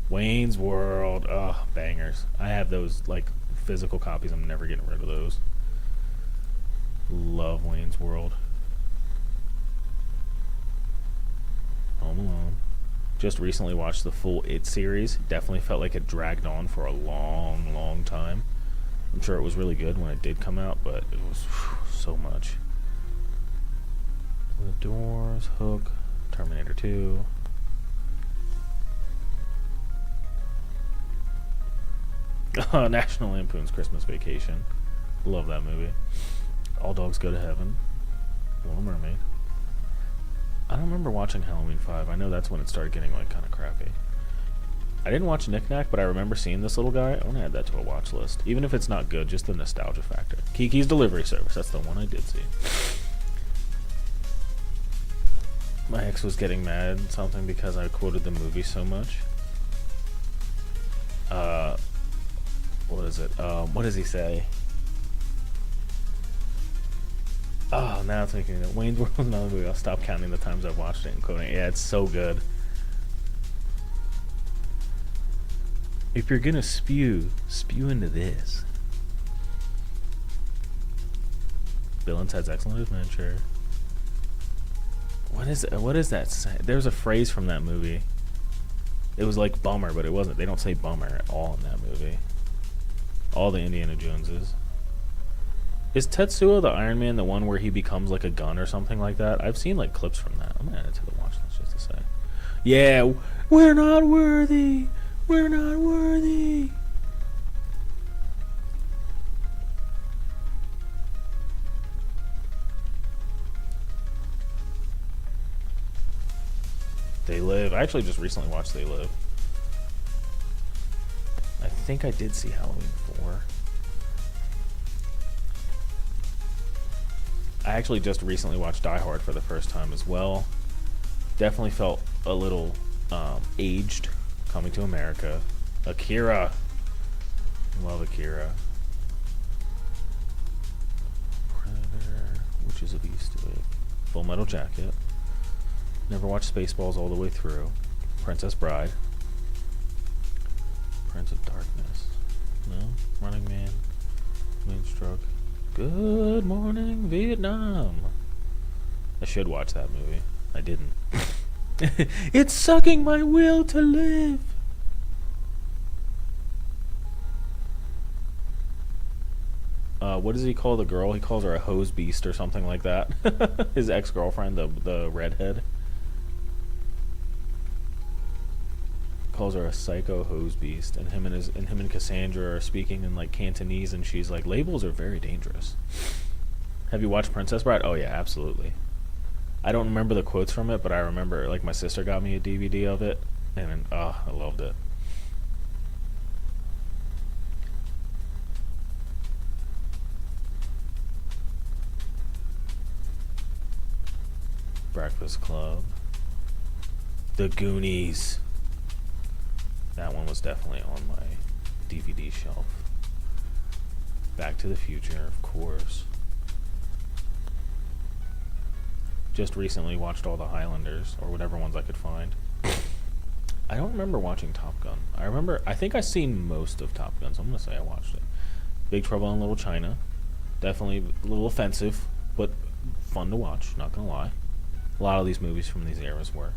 Wayne's World. Ugh, bangers. I have those, like, physical copies. I'm never getting rid of those. Love Wayne's World. Home Alone. Just recently watched the full It series. Definitely felt like it dragged on for a long, long time. I'm sure it was really good when it did come out, but it was so much. The Doors, Hook, Terminator 2. National Lampoon's Christmas Vacation. Love that movie. All Dogs Go to Heaven. Little Mermaid. I don't remember watching Halloween 5. I know that's when it started getting, like, kind of crappy. I didn't watch Knick Knack, but I remember seeing this little guy. I want to add that to a watch list. Even if it's not good, just the nostalgia factor. Kiki's Delivery Service. That's the one I did see. My ex was getting mad at something because I quoted the movie so much. What is it? What does he say? Oh, now it's making it. Wayne's World is another movie. I'll stop counting the times I've watched it and quoting it. Yeah, it's so good. If you're gonna spew into this. Bill and Ted's Excellent Adventure. What is that? There's a phrase from that movie. It was like bummer, but it wasn't. They don't say bummer at all in that movie. All the Indiana Joneses. Is Tetsuo the Iron Man the one where he becomes like a gun or something like that? I've seen like clips from that. I'm gonna add it to the watch list just to say. Yeah, we're not worthy. We're not worthy. They Live. I actually just recently watched They Live. I think I did see Halloween 4. I actually just recently watched Die Hard for the first time as well. Definitely felt a little aged. Coming to America. Akira. Love Akira. Predator. Witches of Eastwick. Full Metal Jacket. Never watched Spaceballs all the way through. Princess Bride. Prince of Darkness. No? Running Man. Moonstruck. Good Morning Vietnam. I should watch that movie. I didn't. It's sucking my will to live. What does he call the girl? He calls her a hose beast or something like that. His ex-girlfriend, the redhead. Calls her a psycho hose beast, and him and Cassandra are speaking in like Cantonese, and she's like, labels are very dangerous. Have you watched Princess Bride? Oh yeah, absolutely. I don't remember the quotes from it, but I remember like my sister got me a DVD of it, and I loved it. Breakfast Club. The Goonies. That one was definitely on my DVD shelf. Back to the Future, of course. Just recently watched all the Highlanders, or whatever ones I could find. I don't remember watching Top Gun. I think I seen most of Top Gun, so I'm gonna say I watched it. Big Trouble in Little China, definitely a little offensive, but fun to watch. Not gonna lie. A lot of these movies from these eras were.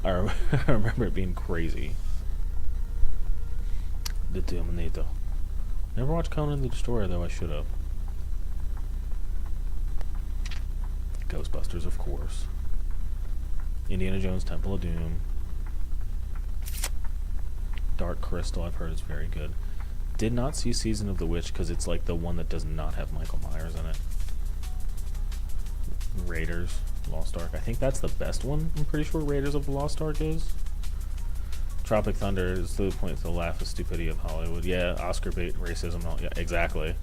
I remember it being crazy. The Terminator. Never watched Conan the Destroyer, though I should have. Ghostbusters, of course. Indiana Jones, Temple of Doom. Dark Crystal, I've heard is very good. Did not see Season of the Witch because it's like the one that does not have Michael Myers in it. Raiders, Lost Ark. I think that's the best one. I'm pretty sure Raiders of the Lost Ark is. Tropic Thunder is the point to the laugh of stupidity of Hollywood. Yeah, Oscar bait, racism, all, yeah, exactly.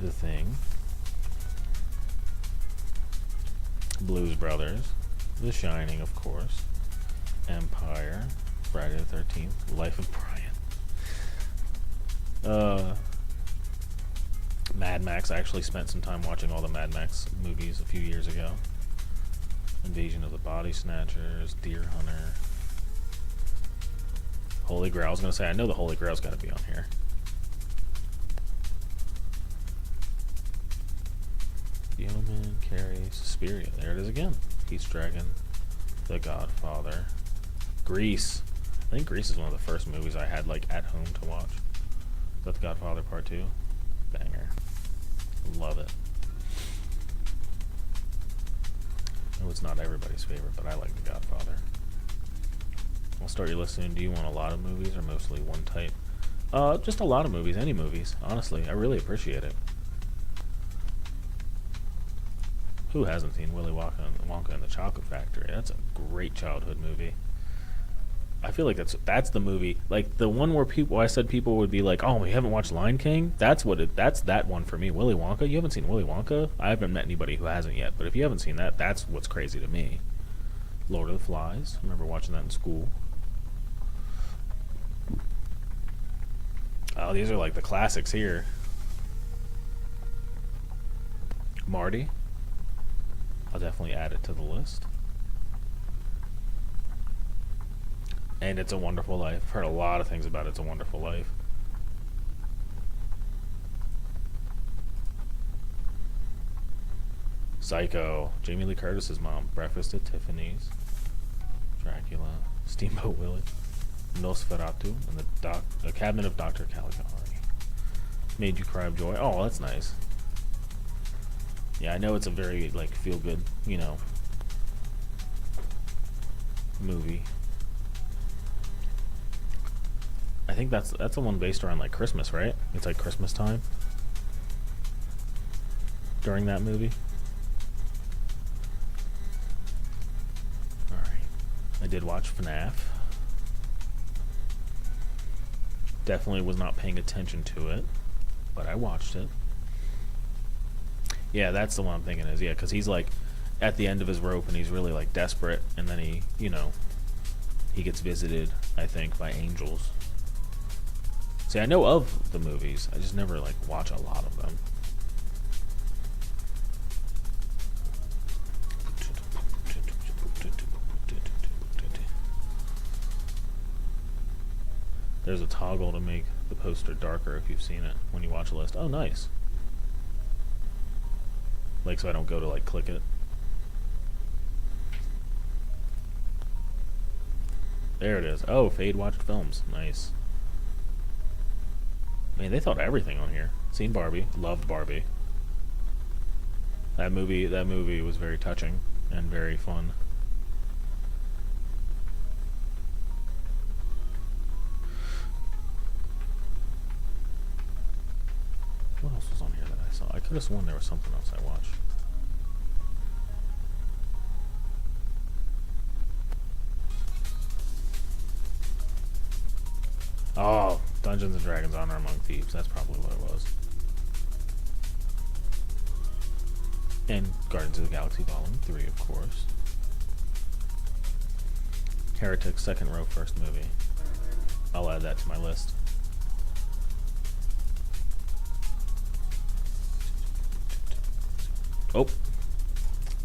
The Thing. Blues Brothers. The Shining, of course. Empire. Friday the 13th. Life of Brian. Mad Max. I actually spent some time watching all the Mad Max movies a few years ago. Invasion of the Body Snatchers. Deer Hunter. Holy Grail. I was going to say, I know the Holy Grail's got to be on here. Yeoman, Carrie, Suspiria. There it is again. Pete's Dragon. The Godfather. Grease. I think Grease is one of the first movies I had like at home to watch. Is that The Godfather Part 2? Banger. Love it. I know it's not everybody's favorite, but I like The Godfather. I'll start your list soon. Do you want a lot of movies or mostly one type? Just a lot of movies. Any movies. Honestly, I really appreciate it. Who hasn't seen Willy Wonka and the Chocolate Factory? That's a great childhood movie. I feel like that's the movie, like the one where I said people would be like, "Oh, we haven't watched Lion King." That's that one for me. Willy Wonka. You haven't seen Willy Wonka? I haven't met anybody who hasn't yet. But if you haven't seen that, that's what's crazy to me. Lord of the Flies. I remember watching that in school. Oh, these are like the classics here. Marty. I'll definitely add it to the list. And It's a Wonderful Life. I've heard a lot of things about It's a Wonderful Life. Psycho. Jamie Lee Curtis's mom. Breakfast at Tiffany's. Dracula. Steamboat Willie. Nosferatu. And the Cabinet of Dr. Caligari. Made You Cry of Joy. Oh, that's nice. Yeah, I know it's a very like feel good, movie. I think that's the one based around like Christmas, right? It's like Christmas time during that movie. All right, I did watch FNAF. Definitely was not paying attention to it, but I watched it. Yeah, that's the one I'm thinking is, because he's like at the end of his rope and he's really like desperate, and then he gets visited, I think, by angels. See, I know of the movies, I just never like watch a lot of them. There's a toggle to make the poster darker if you've seen it when you watch a list. Oh, nice. Like, so I don't go to like click it. There it is. Oh, Fade watched films. Nice. Man, they thought of everything on here. Seen Barbie. Loved Barbie. That movie was very touching and very fun. What else was on here that I saw? I could have sworn there was something else I watched. Oh, Dungeons & Dragons Honor Among Thieves. That's probably what it was. And Guardians of the Galaxy Volume 3, of course. Heretic, second row, first movie. I'll add that to my list. Oh,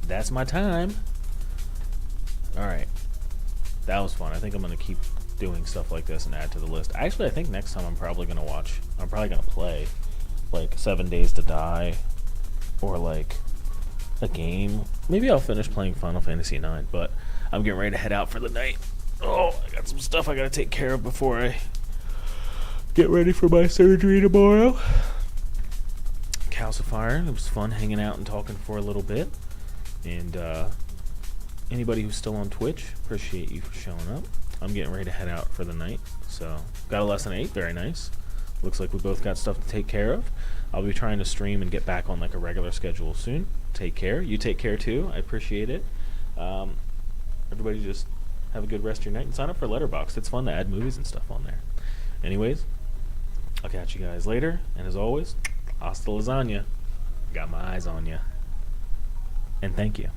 that's my time. Alright. That was fun. I think I'm going to keep doing stuff like this and add to the list. Actually, I think next time I'm probably going to play like 7 Days to Die or like a game. Maybe I'll finish playing Final Fantasy IX, but I'm getting ready to head out for the night. Oh, I got some stuff I got to take care of before I get ready for my surgery tomorrow. Calcifier, it was fun hanging out and talking for a little bit. And anybody who's still on Twitch, appreciate you for showing up. I'm getting ready to head out for the night. So, got a lesson 8, very nice. Looks like we both got stuff to take care of. I'll be trying to stream and get back on like a regular schedule soon. Take care. You take care too. I appreciate it. Everybody just have a good rest of your night and sign up for Letterboxd. It's fun to add movies and stuff on there. Anyways, I'll catch you guys later. And as always, hasta lasagna. Got my eyes on you. And thank you.